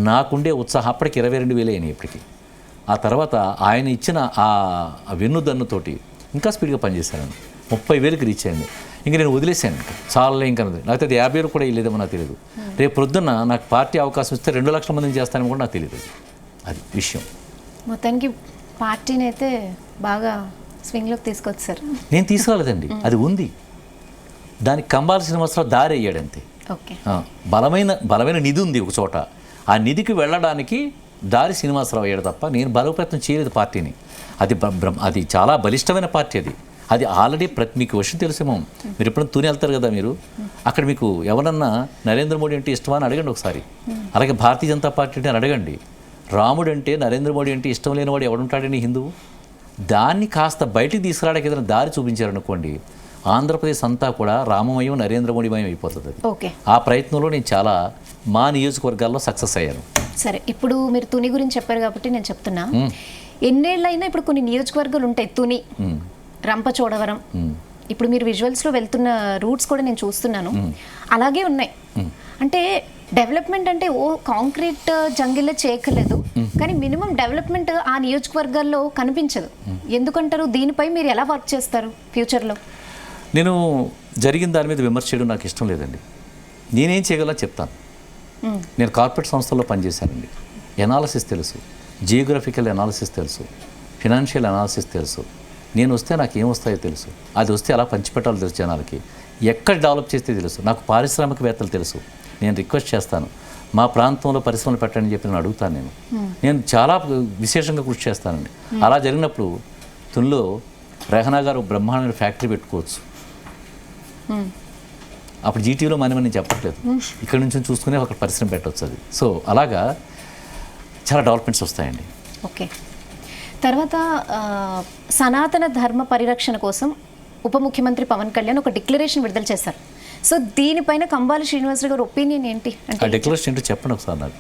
నాకుండే ఉత్సాహం అప్పటికి 22,000 అయినాయి ఇప్పటికి. ఆ తర్వాత ఆయన ఇచ్చిన ఆ వెన్నుదన్నుతోటి ఇంకా స్పీడ్గా పనిచేశాను. 30,000కి రీచ్ అయింది. ఇంక నేను వదిలేశాను, ఇంకా చాలా ఇంకా లేకపోతే అది 50,000 కూడా వెళ్ళేదేమో నాకు తెలియదు. రేపు ప్రొద్దున్న నాకు పార్టీ అవకాశం ఇస్తే 2 లక్షల మందిని చేస్తానని కూడా నాకు తెలియదు. అది విషయం. మొత్తానికి పార్టీని అయితే బాగా స్వింగ్లోకి తీసుకొచ్చారు. నేను తీసుకురాలేదండి, అది ఉంది. దానికి కంబాల శ్రీనివాసరావు దారి అయ్యాడు అంతే. బలమైన నిధి ఉంది ఒక చోట, ఆ నిధికి వెళ్ళడానికి దారి శ్రీనివాసరావు అయ్యాడు తప్ప నేను బలోపేతం చేయలేదు పార్టీని. అది చాలా బలిష్టమైన పార్టీ. అది ఆల్రెడీ మీకు విషయం తెలుసేమో, మీరు ఎప్పుడైనా తుని వెళ్తారు కదా, మీరు అక్కడ మీకు ఎవరన్నా నరేంద్ర మోడీ అంటే ఇష్టమా అని అడగండి ఒకసారి. అలాగే భారతీయ జనతా పార్టీ అంటే అని అడగండి. రాముడు అంటే, నరేంద్ర మోడీ అంటే ఇష్టం లేనివాడు ఎవడుంటాడని హిందువు. దాన్ని కాస్త బయటికి తీసుకురావడానికి ఏదైనా దారి చూపించారనుకోండి, ఆంధ్రప్రదేశ్ అంతా కూడా రామమయం, నరేంద్ర మోడీమయం అయిపోతుంది. ఆ ప్రయత్నంలో నేను చాలా మా నియోజకవర్గాల్లో సక్సెస్ అయ్యాను. సరే, ఇప్పుడు మీరు తుని గురించి చెప్పారు కాబట్టి నేను చెప్తున్నా, ఎన్నేళ్ళైనా ఇప్పుడు కొన్ని నియోజకవర్గాలు ఉంటాయి, తుని, రంపచోడవరం, ఇప్పుడు మీరు విజువల్స్లో వెళ్తున్న రూట్స్ కూడా నేను చూస్తున్నాను, అలాగే ఉన్నాయి. అంటే డెవలప్మెంట్ అంటే కాంక్రీట్ జంగిల్లో చేయక్కర్లేదు, కానీ మినిమం డెవలప్మెంట్ ఆ నియోజకవర్గాల్లో కనిపించదు. ఎందుకంటారు? దీనిపై మీరు ఎలా వర్క్ చేస్తారు ఫ్యూచర్లో? నేను జరిగిన దాని మీద విమర్శ చేయడం నాకు ఇష్టం లేదండి. నేనేం చేయగలనో చెప్తాను. నేను కార్పొరేట్ సంస్థల్లో పనిచేశానండి. ఎనాలిసిస్ తెలుసు, జియోగ్రఫికల్ ఎనాలిసిస్ తెలుసు, ఫినాన్షియల్ ఎనాలిసిస్ తెలుసు. నేను వస్తే నాకు ఏం వస్తాయో తెలుసు, అది వస్తే ఎలా పంచిపెట్టాలో తెలుసు జనాలకి, ఎక్కడ డెవలప్ చేస్తే తెలుసు. నాకు పారిశ్రామికవేత్తలు తెలుసు. నేను రిక్వెస్ట్ చేస్తాను, మా ప్రాంతంలో పరిశ్రమలు పెట్టండి చెప్పి నేను అడుగుతాను. నేను చాలా విశేషంగా కృషి చేస్తానండి. అలా జరిగినప్పుడు తునిలో రెహనా గారు బ్రహ్మాండమైన ఫ్యాక్టరీ పెట్టుకోవచ్చు. అప్పుడు జీటీవీలో మనం చెప్పట్లేదు, ఇక్కడ నుంచి చూసుకునే ఒక పరిశ్రమ పెట్టవచ్చు. అది సో అలాగా చాలా డెవలప్మెంట్స్ వస్తాయండి. ఓకే. తర్వాత సనాతన ధర్మ పరిరక్షణ కోసం ఉప ముఖ్యమంత్రి పవన్ కళ్యాణ్ ఒక డిక్లరేషన్ విడుదల చేశారు. సో దీనిపైన కంబాల శ్రీనివాసరావు గారి ఒపీనియన్ ఏంటి? ఆ డిక్లరేషన్ ఏంటో చెప్పండి ఒకసారి నాకు.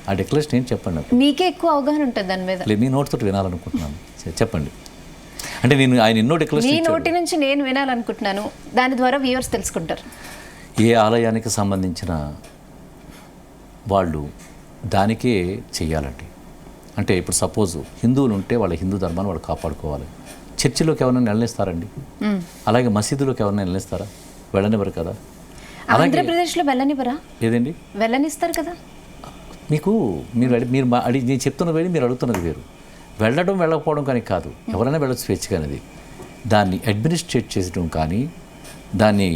ఆ డిక్లరేషన్ ఏంటి చెప్పండి. మీకే ఎక్కువ అవగాహన ఉంటుంది దాని మీద. మీ నోటితో వినాలనుకుంటున్నాను, చెప్పండి. అంటే నేను ఆయన ఎన్నో డిక్లరేషన్ మీ నోటి నుంచి నేను వినాలనుకుంటున్నాను, దాని ద్వారా వ్యూవర్స్ తెలుసుకుంటారు. ఏ ఆలయానికి సంబంధించిన వాళ్ళు దానికే చెయ్యాలండి. అంటే ఇప్పుడు సపోజ్ హిందువులు ఉంటే వాళ్ళ హిందూ ధర్మాన్ని వాళ్ళు కాపాడుకోవాలి. చర్చిలోకి ఎవరైనా వెళ్ళనిస్తారండి? అలాగే మసీదులోకి ఎవరైనా వెళ్ళనిస్తారా? వెళ్ళనివ్వరు కదా. ఆంధ్రప్రదేశ్లో వెళ్ళనివ్వరా? లేదండి, వెళ్ళనిస్తారు కదా. మీకు నేను చెప్తున్నది వేరు, మీరు అడుగుతున్నది వేరు. వెళ్ళడం వెళ్ళకపోవడం కానీ కాదు, ఎవరైనా వెళ్ళచ్చు స్వేచ్ఛగానేది. దాన్ని అడ్మినిస్ట్రేట్ చేయడం కానీ, దాన్ని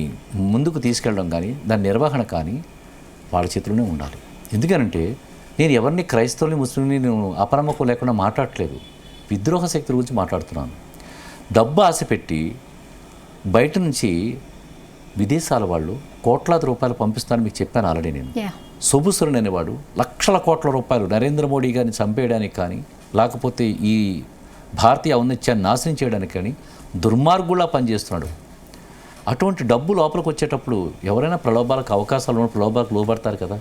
ముందుకు తీసుకెళ్ళడం కానీ, దాని నిర్వహణ కానీ వాళ్ళ చేతిలోనే ఉండాలి. ఎందుకనంటే నేను ఎవరిని క్రైస్తవుల్ని ముస్లింని నేను అపనమ్మకం లేకుండా మాట్లాడట్లేదు, విద్రోహ శక్తుల గురించి మాట్లాడుతున్నాను. డబ్బు ఆశ పెట్టి బయట నుంచి విదేశాల వాళ్ళు కోట్లాది రూపాయలు పంపిస్తానని మీకు చెప్పాను ఆల్రెడీ. నేను సొబుసురుని అనేవాడు లక్షల కోట్ల రూపాయలు నరేంద్ర మోడీ గారిని చంపేయడానికి కానీ, లేకపోతే ఈ భారతీయ ఔన్నత్యాన్ని నాశనం చేయడానికి కానీ దుర్మార్గులా పనిచేస్తున్నాడు. అటువంటి డబ్బు లోపలికి వచ్చేటప్పుడు ఎవరైనా ప్రలోభాలకు అవకాశాలు ఉన్న ప్రలోభాలకు లోబడతారు కదా.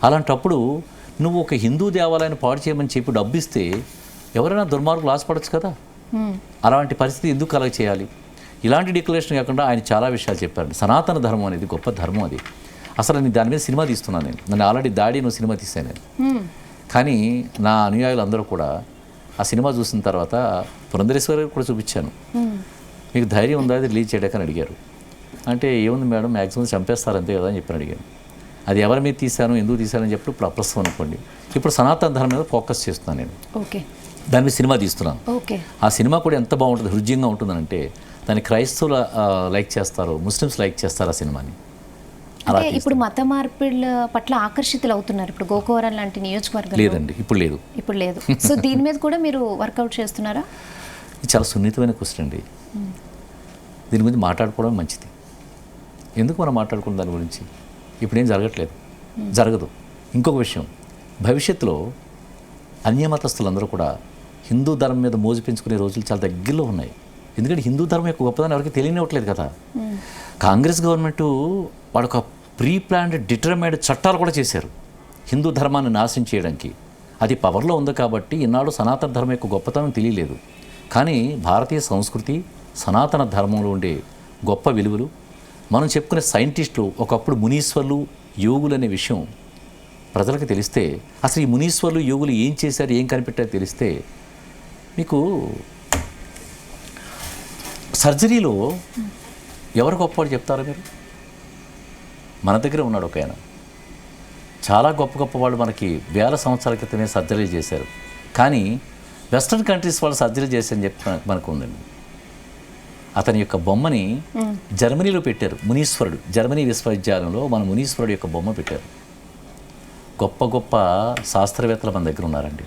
అలాంటప్పుడు నువ్వు ఒక హిందూ దేవాలయాన్ని పాడు చేయమని చెప్పి డబ్బు ఇస్తే ఎవరైనా దుర్మార్గులు ఆశపడచ్చు కదా. అలాంటి పరిస్థితి ఎందుకు అలా చేయాలి? ఇలాంటి డిక్లరేషన్ కాకుండా ఆయన చాలా విషయాలు చెప్పారు. సనాతన ధర్మం అనేది గొప్ప ధర్మం. అది అసలు నేను దాని మీద సినిమా తీస్తున్నాను. నన్ను ఆల్రెడీ దాడి నువ్వు సినిమా తీసాను నేను. కానీ నా అనుయాయులు అందరూ కూడా ఆ సినిమా చూసిన తర్వాత పురంధరేశ్వరి కూడా చూపించాను. మీకు ధైర్యం ఉందా అది రిలీజ్ చేయడాకని అడిగారు. అంటే ఏముంది మేడం, మ్యాక్సిమం చంపేస్తారు అంతే కదా అని చెప్పని అడిగాను. అది ఎవరి మీద తీశాను, ఎందుకు తీశానని చెప్పి ఇప్పుడు అప్రస్తుతం అనుకోండి. ఇప్పుడు సనాతన ధర్మం మీద ఫోకస్ చేస్తున్నాను నేను. దాని మీద సినిమా తీస్తున్నాను. ఆ సినిమా కూడా ఎంత బాగుంటుంది, హృదయంగా ఉంటుందనంటే దాన్ని క్రైస్తవులు లైక్ చేస్తారు, ముస్లిమ్స్ లైక్ చేస్తారు ఆ సినిమాని. అంటే ఇప్పుడు మత మార్పిడుల పట్ల ఆకర్షితులు అవుతున్నారు ఇప్పుడు గోకవరం లాంటి నియోజకవర్గం. లేదండి, ఇప్పుడు లేదు. సో దీని మీద కూడా మీరు వర్కౌట్ చేస్తున్నారా? ఇది చాలా సున్నితమైన క్వశ్చన్ అండి. దీని గురించి మాట్లాడుకోవడం మంచిది. ఎందుకు మనం మాట్లాడుకున్న దాని గురించి? ఇప్పుడు ఏం జరగదు. ఇంకొక విషయం, భవిష్యత్తులో అన్యమతస్థులందరూ కూడా హిందూ ధర్మం మీద మోజు పెంచుకునే రోజులు చాలా దగ్గరలో ఉన్నాయి. ఎందుకంటే హిందూ ధర్మం యొక్క గొప్పదాన్ని ఎవరికి తెలియనివ్వట్లేదు కదా. కాంగ్రెస్ గవర్నమెంటు వాడొక ప్రీ ప్లాన్డ్ డిటర్మైన్డ్ చట్టాలు కూడా చేశారు హిందూ ధర్మాన్ని నాశనం చేయడానికి. అది పవర్లో ఉంది కాబట్టి ఈనాడు సనాతన ధర్మం యొక్క గొప్పతనం తెలియలేదు. కానీ భారతీయ సంస్కృతి, సనాతన ధర్మంలో ఉండే గొప్ప విలువలు, మనం చెప్పుకునే సైంటిస్టులు, ఒకప్పుడు మునీశ్వర్లు, యోగులు అనే విషయం ప్రజలకు తెలిస్తే, అసలు ఈ మునీశ్వర్లు, యోగులు ఏం చేశారు, ఏం కనిపెట్టారో తెలిస్తే, మీకు సర్జరీలో ఎవరు గొప్పవాడు చెప్తారో మీరు? మన దగ్గర ఉన్నాడు ఒక ఆయన, చాలా గొప్ప వాళ్ళు మనకి వేల సంవత్సరాల క్రితమే సర్జరీ చేశారు. కానీ వెస్ట్రన్ కంట్రీస్ వాళ్ళు సర్జరీ చేశారని చెప్పి మనకు ఉందండి. అతని యొక్క బొమ్మని జర్మనీలో పెట్టారు. మునీశ్వరుడు, జర్మనీ విశ్వవిద్యాలయంలో మన మునీశ్వరుడు యొక్క బొమ్మ పెట్టారు. గొప్ప శాస్త్రవేత్తలు మన దగ్గర ఉన్నారండి.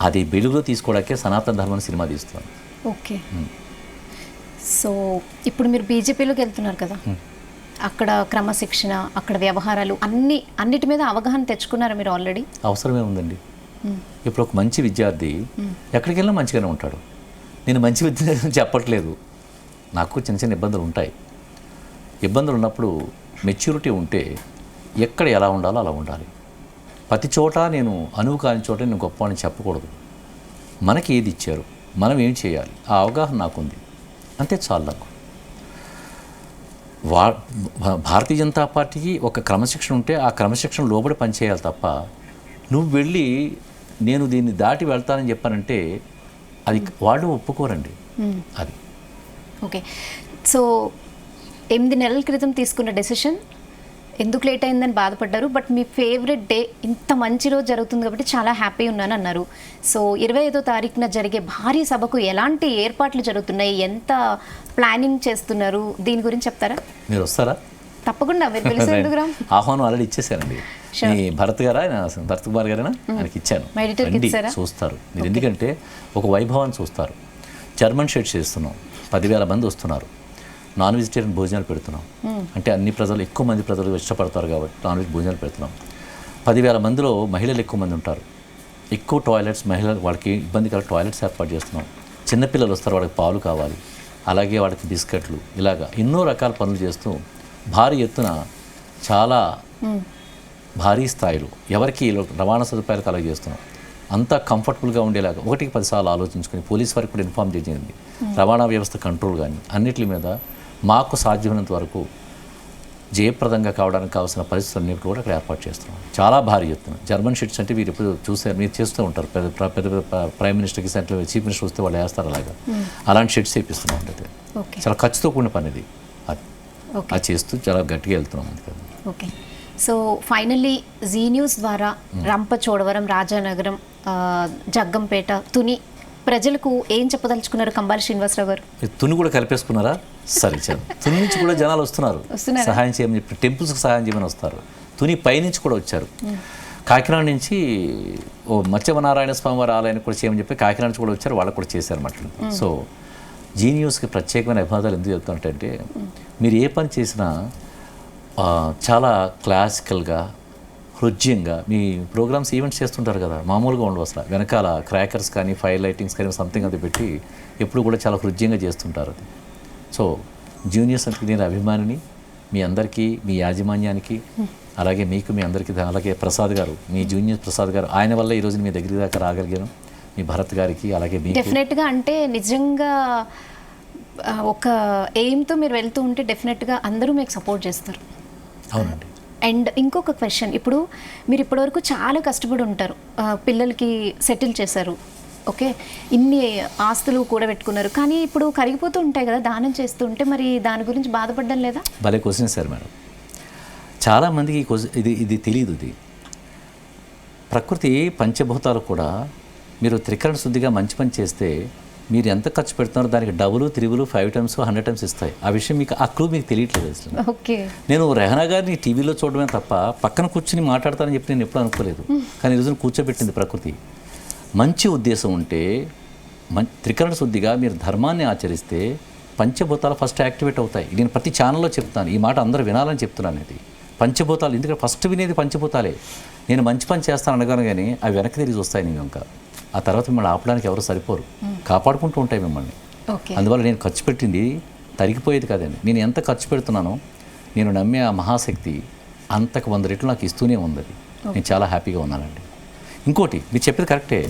అది వెలుగులో తీసుకోవడానికే సనాతన ధర్మాన్ని సినిమా తీస్తున్నాను. ఓకే. సో ఇప్పుడు మీరు బీజేపీలోకి వెళ్తున్నారు కదా, అక్కడ క్రమశిక్షణ, అక్కడ వ్యవహారాలు అన్నిటి మీద అవగాహన తెచ్చుకున్నారా మీరు ఆల్రెడీ? అవసరమే ఉందండి. ఇప్పుడు ఒక మంచి విద్యార్థి ఎక్కడికి వెళ్ళినా మంచిగానే ఉంటాడు. నేను మంచి విద్యార్థి చెప్పట్లేదు, నాకు చిన్న ఇబ్బందులు ఉంటాయి. ఇబ్బందులు ఉన్నప్పుడు మెచ్యూరిటీ ఉంటే ఎక్కడ ఎలా ఉండాలో అలా ఉండాలి. ప్రతి చోట నేను అనువు కాని చోట నేను గొప్ప అని చెప్పకూడదు. మనకి ఏది ఇచ్చారు, మనం ఏం చేయాలి, ఆ అవగాహన నాకుంది, అంతే చాలు నాకు. భారతీయ జనతా పార్టీకి ఒక క్రమశిక్షణ ఉంటే ఆ క్రమశిక్షణ లోబడి పనిచేయాలి తప్ప, నువ్వు వెళ్ళి నేను దీన్ని దాటి వెళ్తానని చెప్పానంటే అది వాళ్ళు ఒప్పుకోరండి. అది ఓకే. సో 8 నెలల క్రితం తీసుకున్న డెసిషన్ ఎందుకు లేట్ అయిందని బాధపడ్డారు, బట్ మీ ఫేవరెట్ డే, ఇంత మంచి రోజు జరుగుతుంది కాబట్టి చాలా హ్యాపీ ఉన్నాను అన్నారు. సో 25వ తారీఖున జరిగే భారీ సభకు ఎలాంటి ఏర్పాట్లు జరుగుతున్నాయి, ఎంత ప్లానింగ్ చేస్తున్నారు, దీని గురించి చెప్తారా? మీరు వస్తారా? తప్పకుండా. మీరు పిలిచేందుకు ఆహ్వానం ఆల్రెడీ ఇచ్చేసానండి. మీ భరత్ కుమార్ గారైనా ఆయనకి ఇచ్చాను, చూస్తారు మీరు. ఎందుకంటే ఒక వైభవాన్ని చూస్తారు. జర్మన్ షెడ్స్ చేస్తున్నాం, 10,000 మంది వస్తున్నారు. నాన్ వెజిటేరియన్ భోజనాలు పెడుతున్నాం. అంటే ఎక్కువ మంది ప్రజలు ఇష్టపడతారు కాబట్టి నాన్ వెజ్ భోజనాలు పెడుతున్నాం. 10,000 మందిలో మహిళలు ఎక్కువ మంది ఉంటారు. ఎక్కువ టాయిలెట్స్, మహిళలు వాళ్ళకి ఇబ్బంది కల టాయిలెట్స్ ఏర్పాటు చేస్తున్నాం. చిన్నపిల్లలు వస్తారు, వాళ్ళకి పాలు కావాలి, అలాగే వాళ్ళకి బిస్కెట్లు, ఇలాగా ఎన్నో రకాల పనులు చేస్తూ భారీ ఎత్తున, చాలా భారీ స్థాయిలో ఎవరికి రవాణా సదుపాయాలు కలగజేస్తున్నాం. అంతా కంఫర్టబుల్గా ఉండేలాగా 1కి 10 సార్లు ఆలోచించుకొని పోలీస్ వారికి కూడా ఇన్ఫార్మ్ చేసింది. రవాణా వ్యవస్థ కంట్రోల్ కానీ అన్నిటి మీద మాకు సాధ్యమైనంత వరకు జయప్రదంగా కావడానికి కావాల్సిన పరిస్థితులన్నీ కూడా అక్కడ ఏర్పాటు చేస్తున్నాం. చాలా భారీ ఎత్తున జర్మన్ షీట్స్ అంటే మీరు ఎప్పుడు చూసారు, మీరు చేస్తూ ఉంటారు. పెద్ద పెద్ద ప్రైమ్ మినిస్టర్కి సెంట్రల్ చీఫ్ మినిస్టర్ వస్తే వాళ్ళు వేస్తారు అలాగా. అలాంటి షీట్స్ వేపిస్తున్నాం అంటే చాలా ఖర్చుతో కూడిన పని ఇది. అది చేస్తూ చాలా గట్టిగా వెళ్తున్నాం అందుకని. Okay, so finally Zee news ద్వారా రంపచోడవరం, రాజానగరం, జగ్గంపేట, తుని ప్రజలకు ఏం చెప్పదలుచుకున్నారు కంబాల శ్రీనివాసరావు గారు? తుని కూడా కలిపేసుకున్నారా? సరే చాలు. తుని నుంచి కూడా జనాలు వస్తున్నారు సహాయం చేయమని చెప్పి, టెంపుల్స్కి సహాయం చేయమని వస్తారు. తుని పైనుంచి కూడా వచ్చారు. కాకినాడ నుంచి మత్స్యనారాయణ స్వామి వారి ఆలయానికి కూడా చేయమని చెప్పి కాకినాడ నుంచి కూడా వచ్చారు, వాళ్ళకు కూడా చేశారన్నమాట. సో జీ న్యూస్కి ప్రత్యేకమైన అభివాదాలు ఎందుకు చెప్తానంటే, మీరు ఏ పని చేసినా చాలా క్లాసికల్గా, హృద్యంగా మీ ప్రోగ్రామ్స్ ఈవెంట్స్ చేస్తుంటారు కదా, మామూలుగా ఉండవు అసలు. వెనకాల క్రాకర్స్ కానీ ఫైర్ లైటింగ్స్ కానీ సంథింగ్ అది పెట్టి ఎప్పుడు కూడా చాలా హృద్యంగా చేస్తుంటారు అది. సో జూనియర్స్ అంటే నేను అభిమానిని, మీ అందరికీ, మీ యాజమాన్యానికి, అలాగే మీకు, మీ అందరికీ, అలాగే ప్రసాద్ గారు, మీ జూనియర్ ప్రసాద్ గారు, ఆయన వల్ల ఈరోజు మీ దగ్గర దాకా రాగలిగాను. మీ భరత్ గారికి, అలాగే మీకు డెఫినెట్గా అంటే నిజంగా ఒక ఎయిమ్తో మీరు వెళ్తూ ఉంటే డెఫినెట్గా అందరూ మీకు సపోర్ట్ చేస్తారు. అవునండి. అండ్ ఇంకొక క్వశ్చన్, ఇప్పుడు మీరు ఇప్పటివరకు చాలా కష్టపడి ఉంటారు, పిల్లలకి సెటిల్ చేశారు, ఓకే, ఇన్ని ఆస్తులు కూడా పెట్టుకున్నారు, కానీ ఇప్పుడు కరిగిపోతూ ఉంటాయి కదా దానం చేస్తూ ఉంటే, మరి దాని గురించి బాధపడడం లేదా? భలే క్వశ్చన్ సార్ మేడం. చాలామందికి ఇది తెలియదు. ఇది ప్రకృతి పంచభూతాలు కూడా మీరు త్రికరణ శుద్ధిగా మంచి పని చేస్తే మీరు ఎంత ఖర్చు పెడుతున్నారో దానికి డబుల్, 3, 5 times 100 times ఇస్తాయి. ఆ విషయం మీకు, ఆ క్లూ మీకు తెలియట్లేదు అసలు. ఓకే, నేను రెహనా గారిని టీవీలో చూడడమే తప్ప పక్కన కూర్చుని మాట్లాడతానని చెప్పి నేను ఎప్పుడు అనుకోలేదు. కానీ ఈరోజు కూర్చోబెట్టింది ప్రకృతి. మంచి ఉద్దేశం ఉంటే త్రికరణ శుద్ధిగా మీరు ధర్మాన్ని ఆచరిస్తే పంచభూతాలు ఫస్ట్ యాక్టివేట్ అవుతాయి. నేను ప్రతి ఛానల్లో చెప్తాను, ఈ మాట అందరూ వినాలని చెప్తున్నాను. ఇది పంచభూతాలు, ఎందుకంటే ఫస్ట్ వినేది పంచభూతాలే. నేను మంచి పని చేస్తాను అనగానే కానీ అవి వెనక్కి తిరిగి వస్తాయి. నేను ఇంకా ఆ తర్వాత మిమ్మల్ని ఆపడానికి ఎవరు సరిపోరు, కాపాడుకుంటూ ఉంటాయి మిమ్మల్ని. అందువల్ల నేను ఖర్చు పెట్టింది తరిగిపోయేది కాదండి. నేను ఎంత ఖర్చు పెడుతున్నానో నేను నమ్మే ఆ మహాశక్తి అంతకు 100 రెట్లు నాకు ఇస్తూనే ఉంది. నేను చాలా హ్యాపీగా ఉన్నానండి. ఇంకోటి మీరు చెప్పేది కరెక్టే.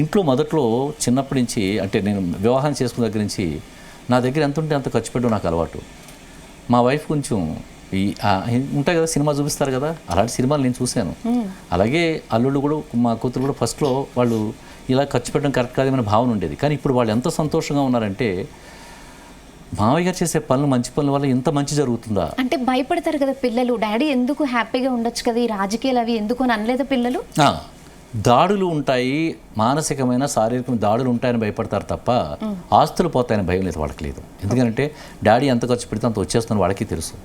ఇంట్లో మొదట్లో చిన్నప్పటి నుంచి, అంటే నేను వివాహం చేసుకున్న దగ్గర నుంచి నా దగ్గర ఎంత ఉంటే అంత ఖర్చు పెట్టడం నాకు అలవాటు. మా వైఫ్ కొంచెం ఉంటాయి కదా, సినిమా చూపిస్తారు కదా, అలాంటి సినిమాలు నేను చూశాను. అలాగే అల్లుళ్ళు కూడా, మా కూతురు కూడా ఫస్ట్లో వాళ్ళు ఇలా ఖర్చు పెట్టడం కరెక్ట్ కాదేమనే భావన ఉండేది. కానీ ఇప్పుడు వాళ్ళు ఎంత సంతోషంగా ఉన్నారంటే, మావయ్య గారు చేసే పనులు, మంచి పనుల వల్ల ఇంత మంచి జరుగుతుందా అంటే భయపడతారు కదా పిల్లలు, డాడీ ఎందుకు హ్యాపీగా ఉండొచ్చు కదా, ఈ రాజకీయాలు అవి ఎందుకు అని అనలేదా పిల్లలు? దాడులు ఉంటాయి, మానసికమైన శారీరకమైన దాడులు ఉంటాయని భయపడతారు తప్ప ఆస్తులు పోతాయని భయం లేదు వాళ్ళకి. లేదు, ఎందుకంటే డాడీ ఎంత ఖర్చు పెడితే అంత వచ్చేస్తుందని వాళ్ళకి తెలుసు.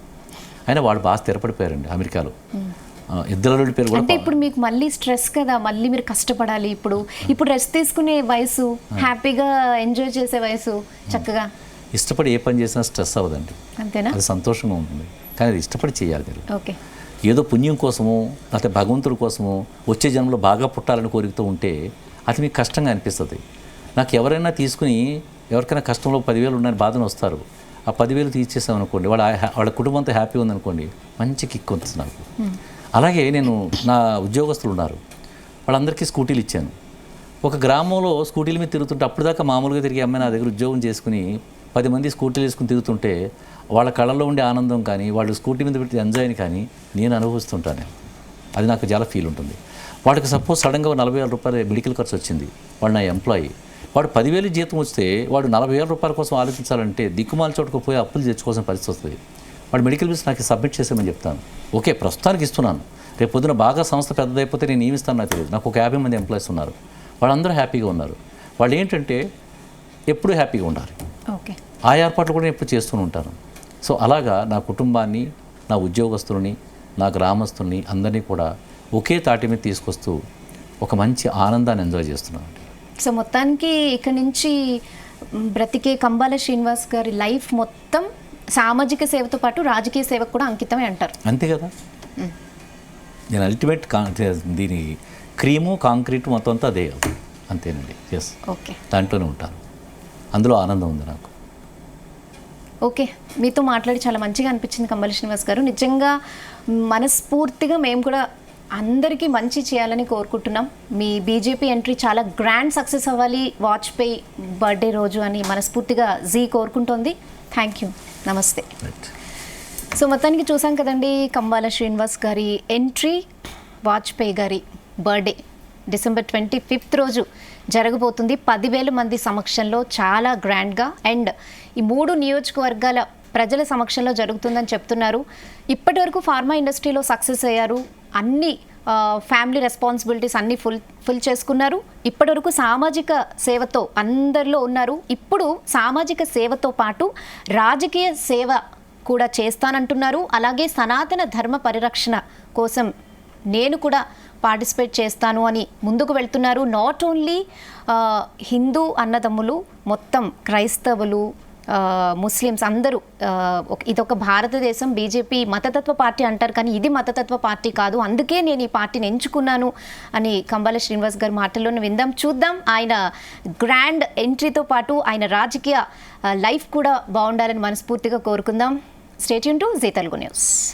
అయినా వాళ్ళు బాగా స్థిరపడిపోయారండి అమెరికాలో. ఇద్దరు పేరు కూడా. అంటే ఇప్పుడు మీకు మళ్ళీ స్ట్రెస్ కదా, మళ్ళీ మీరు కష్టపడాలి. ఇప్పుడు రెస్ట్ తీసుకునే వయసు, హ్యాపీగా ఎంజాయ్ చేసే వయసు. చక్కగా ఇష్టపడి ఏ పని చేసినా స్ట్రెస్ అవ్వదండి, అంతేనా? అది సంతోషంగా ఉంటుంది. కానీ అది ఇష్టపడి చేయాలి మీరు. ఓకే, ఏదో పుణ్యం కోసమో లేకపోతే భగవంతుడి కోసమో వచ్చే జన్మలో బాగా పుట్టాలని కోరికతో ఉంటే అది మీకు కష్టంగా అనిపిస్తుంది. నాకు ఎవరైనా తీసుకుని ఎవరికైనా కష్టంలో 10,000 ఉన్నాయని బాధను వస్తారు, ఆ 10,000 తీసేసామనుకోండి, వాళ్ళ కుటుంబంతో హ్యాపీ ఉందనుకోండి, మంచి కిక్ వస్తుంది నాకు. అలాగే నేను, నా ఉద్యోగస్తులు ఉన్నారు, వాళ్ళందరికీ స్కూటీలు ఇచ్చాను. ఒక గ్రామంలో స్కూటీల మీద తిరుగుతుంటే, అప్పుడు దాకా మామూలుగా తిరిగి అమ్మాయి నా దగ్గర ఉద్యోగం చేసుకుని 10 మంది స్కూటీలు వేసుకుని తిరుగుతుంటే వాళ్ళ కళ్ళల్లో ఉండే ఆనందం కానీ, వాళ్ళు స్కూటీ మీద పెట్టి ఎంజాయ్ని కానీ నేను అనుభవిస్తుంటాను. అది నాకు చాలా ఫీల్ ఉంటుంది. వాడికి సపోజ్ సడన్గా 40,000 రూపాయలు మెడికల్ ఖర్చు వచ్చింది, వాడు నా ఎంప్లాయీ, వాడు 10,000 జీతం వస్తే వాడు 40,000 రూపాయల కోసం ఆలోచించాలంటే దిక్కుమాల చోటుకు పోయి అప్పులు తెచ్చుకోవాల్సిన పరిస్థితి వస్తుంది. వాడు మెడికల్ బిల్స్ నాకు సబ్మిట్ చేసామని చెప్తాను. ఓకే, ప్రస్తుతానికి ఇస్తున్నాను, రేపు పొద్దున బాగా సంస్థ పెద్దదైపోతే నేను ఏమి ఇస్తాను నాకు తెలియదు. నాకు ఒక 50 మంది ఎంప్లాయీస్ ఉన్నారు, వాళ్ళందరూ హ్యాపీగా ఉన్నారు. వాళ్ళు ఏంటంటే ఎప్పుడూ హ్యాపీగా ఉండాలి. ఓకే, ఆ ఏర్పాట్లు కూడా ఎప్పుడు చేస్తూనే ఉంటాను. సో అలాగా నా కుటుంబాన్ని, నా ఉద్యోగస్తుల్ని, నా గ్రామస్తుల్ని అందరినీ కూడా ఒకే తాటి మీద తీసుకొస్తూ ఒక మంచి ఆనందాన్ని ఎంజాయ్ చేస్తున్నాను. సో మొత్తానికి ఇక్కడ నుంచి బ్రతికే కంబాల శ్రీనివాస్ గారి లైఫ్ మొత్తం సామాజిక సేవతో పాటు రాజకీయ సేవకు కూడా అంకితమే అంటారు. అంతే కదా, నేను అల్టిమేట్ దీని క్రీము కాంక్రీట్ మొత్తం అంతా అదే, అంతేనండి. ఎస్, ఓకే, దాంట్లోనే ఉంటాను, అందులో ఆనందం ఉంది నాకు. ఓకే, మీతో మాట్లాడి చాలా మంచిగా అనిపించింది కంబాల శ్రీనివాస్ గారు. నిజంగా మనస్ఫూర్తిగా మేము కూడా అందరికీ మంచి చేయాలని కోరుకుంటున్నాం. మీ బీజేపీ ఎంట్రీ చాలా గ్రాండ్ సక్సెస్ అవ్వాలి, వాజ్పేయి బర్త్డే రోజు అని మనస్ఫూర్తిగా జీ కోరుకుంటోంది. థ్యాంక్ యూ, నమస్తే. సో మొత్తానికి చూసాం కదండి, కంబాల శ్రీనివాస్ గారి ఎంట్రీ వాజ్పేయి గారి బర్త్డే డిసెంబర్ 25th రోజు జరగబోతుంది 10,000 మంది సమక్షంలో చాలా గ్రాండ్గా. అండ్ ఈ 3 నియోజకవర్గాల ప్రజల సమక్షంలో జరుగుతుందని చెప్తున్నారు. ఇప్పటి వరకు ఫార్మా ఇండస్ట్రీలో సక్సెస్ అయ్యారు, అన్ని ఫ్యామిలీ రెస్పాన్సిబిలిటీస్ అన్నీ ఫుల్ చేసుకున్నారు. ఇప్పటివరకు సామాజిక సేవతో అందరిలో ఉన్నారు. ఇప్పుడు సామాజిక సేవతో పాటు రాజకీయ సేవ కూడా చేస్తానంటున్నారు. అలాగే సనాతన ధర్మ పరిరక్షణ కోసం నేను కూడా పార్టిసిపేట్ చేస్తాను అని ముందుకు వెళ్తున్నారు. నాట్ ఓన్లీ హిందూ అన్నదమ్ములు, మొత్తం క్రైస్తవులు, ముస్లిమ్స్ అందరూ ఇదొక భారతదేశం. బీజేపీ మతతత్వ పార్టీ అంటారు, కానీ ఇది మతతత్వ పార్టీ కాదు, అందుకే నేను ఈ పార్టీని ఎంచుకున్నాను అని కంబాల శ్రీనివాస్ గారి మాటల్లోనే విందాం, చూద్దాం. ఆయన గ్రాండ్ ఎంట్రీతో పాటు ఆయన రాజకీయ లైఫ్ కూడా బాగుండాలని మనస్ఫూర్తిగా కోరుకుందాం. Stay tune to Zee Telugu news.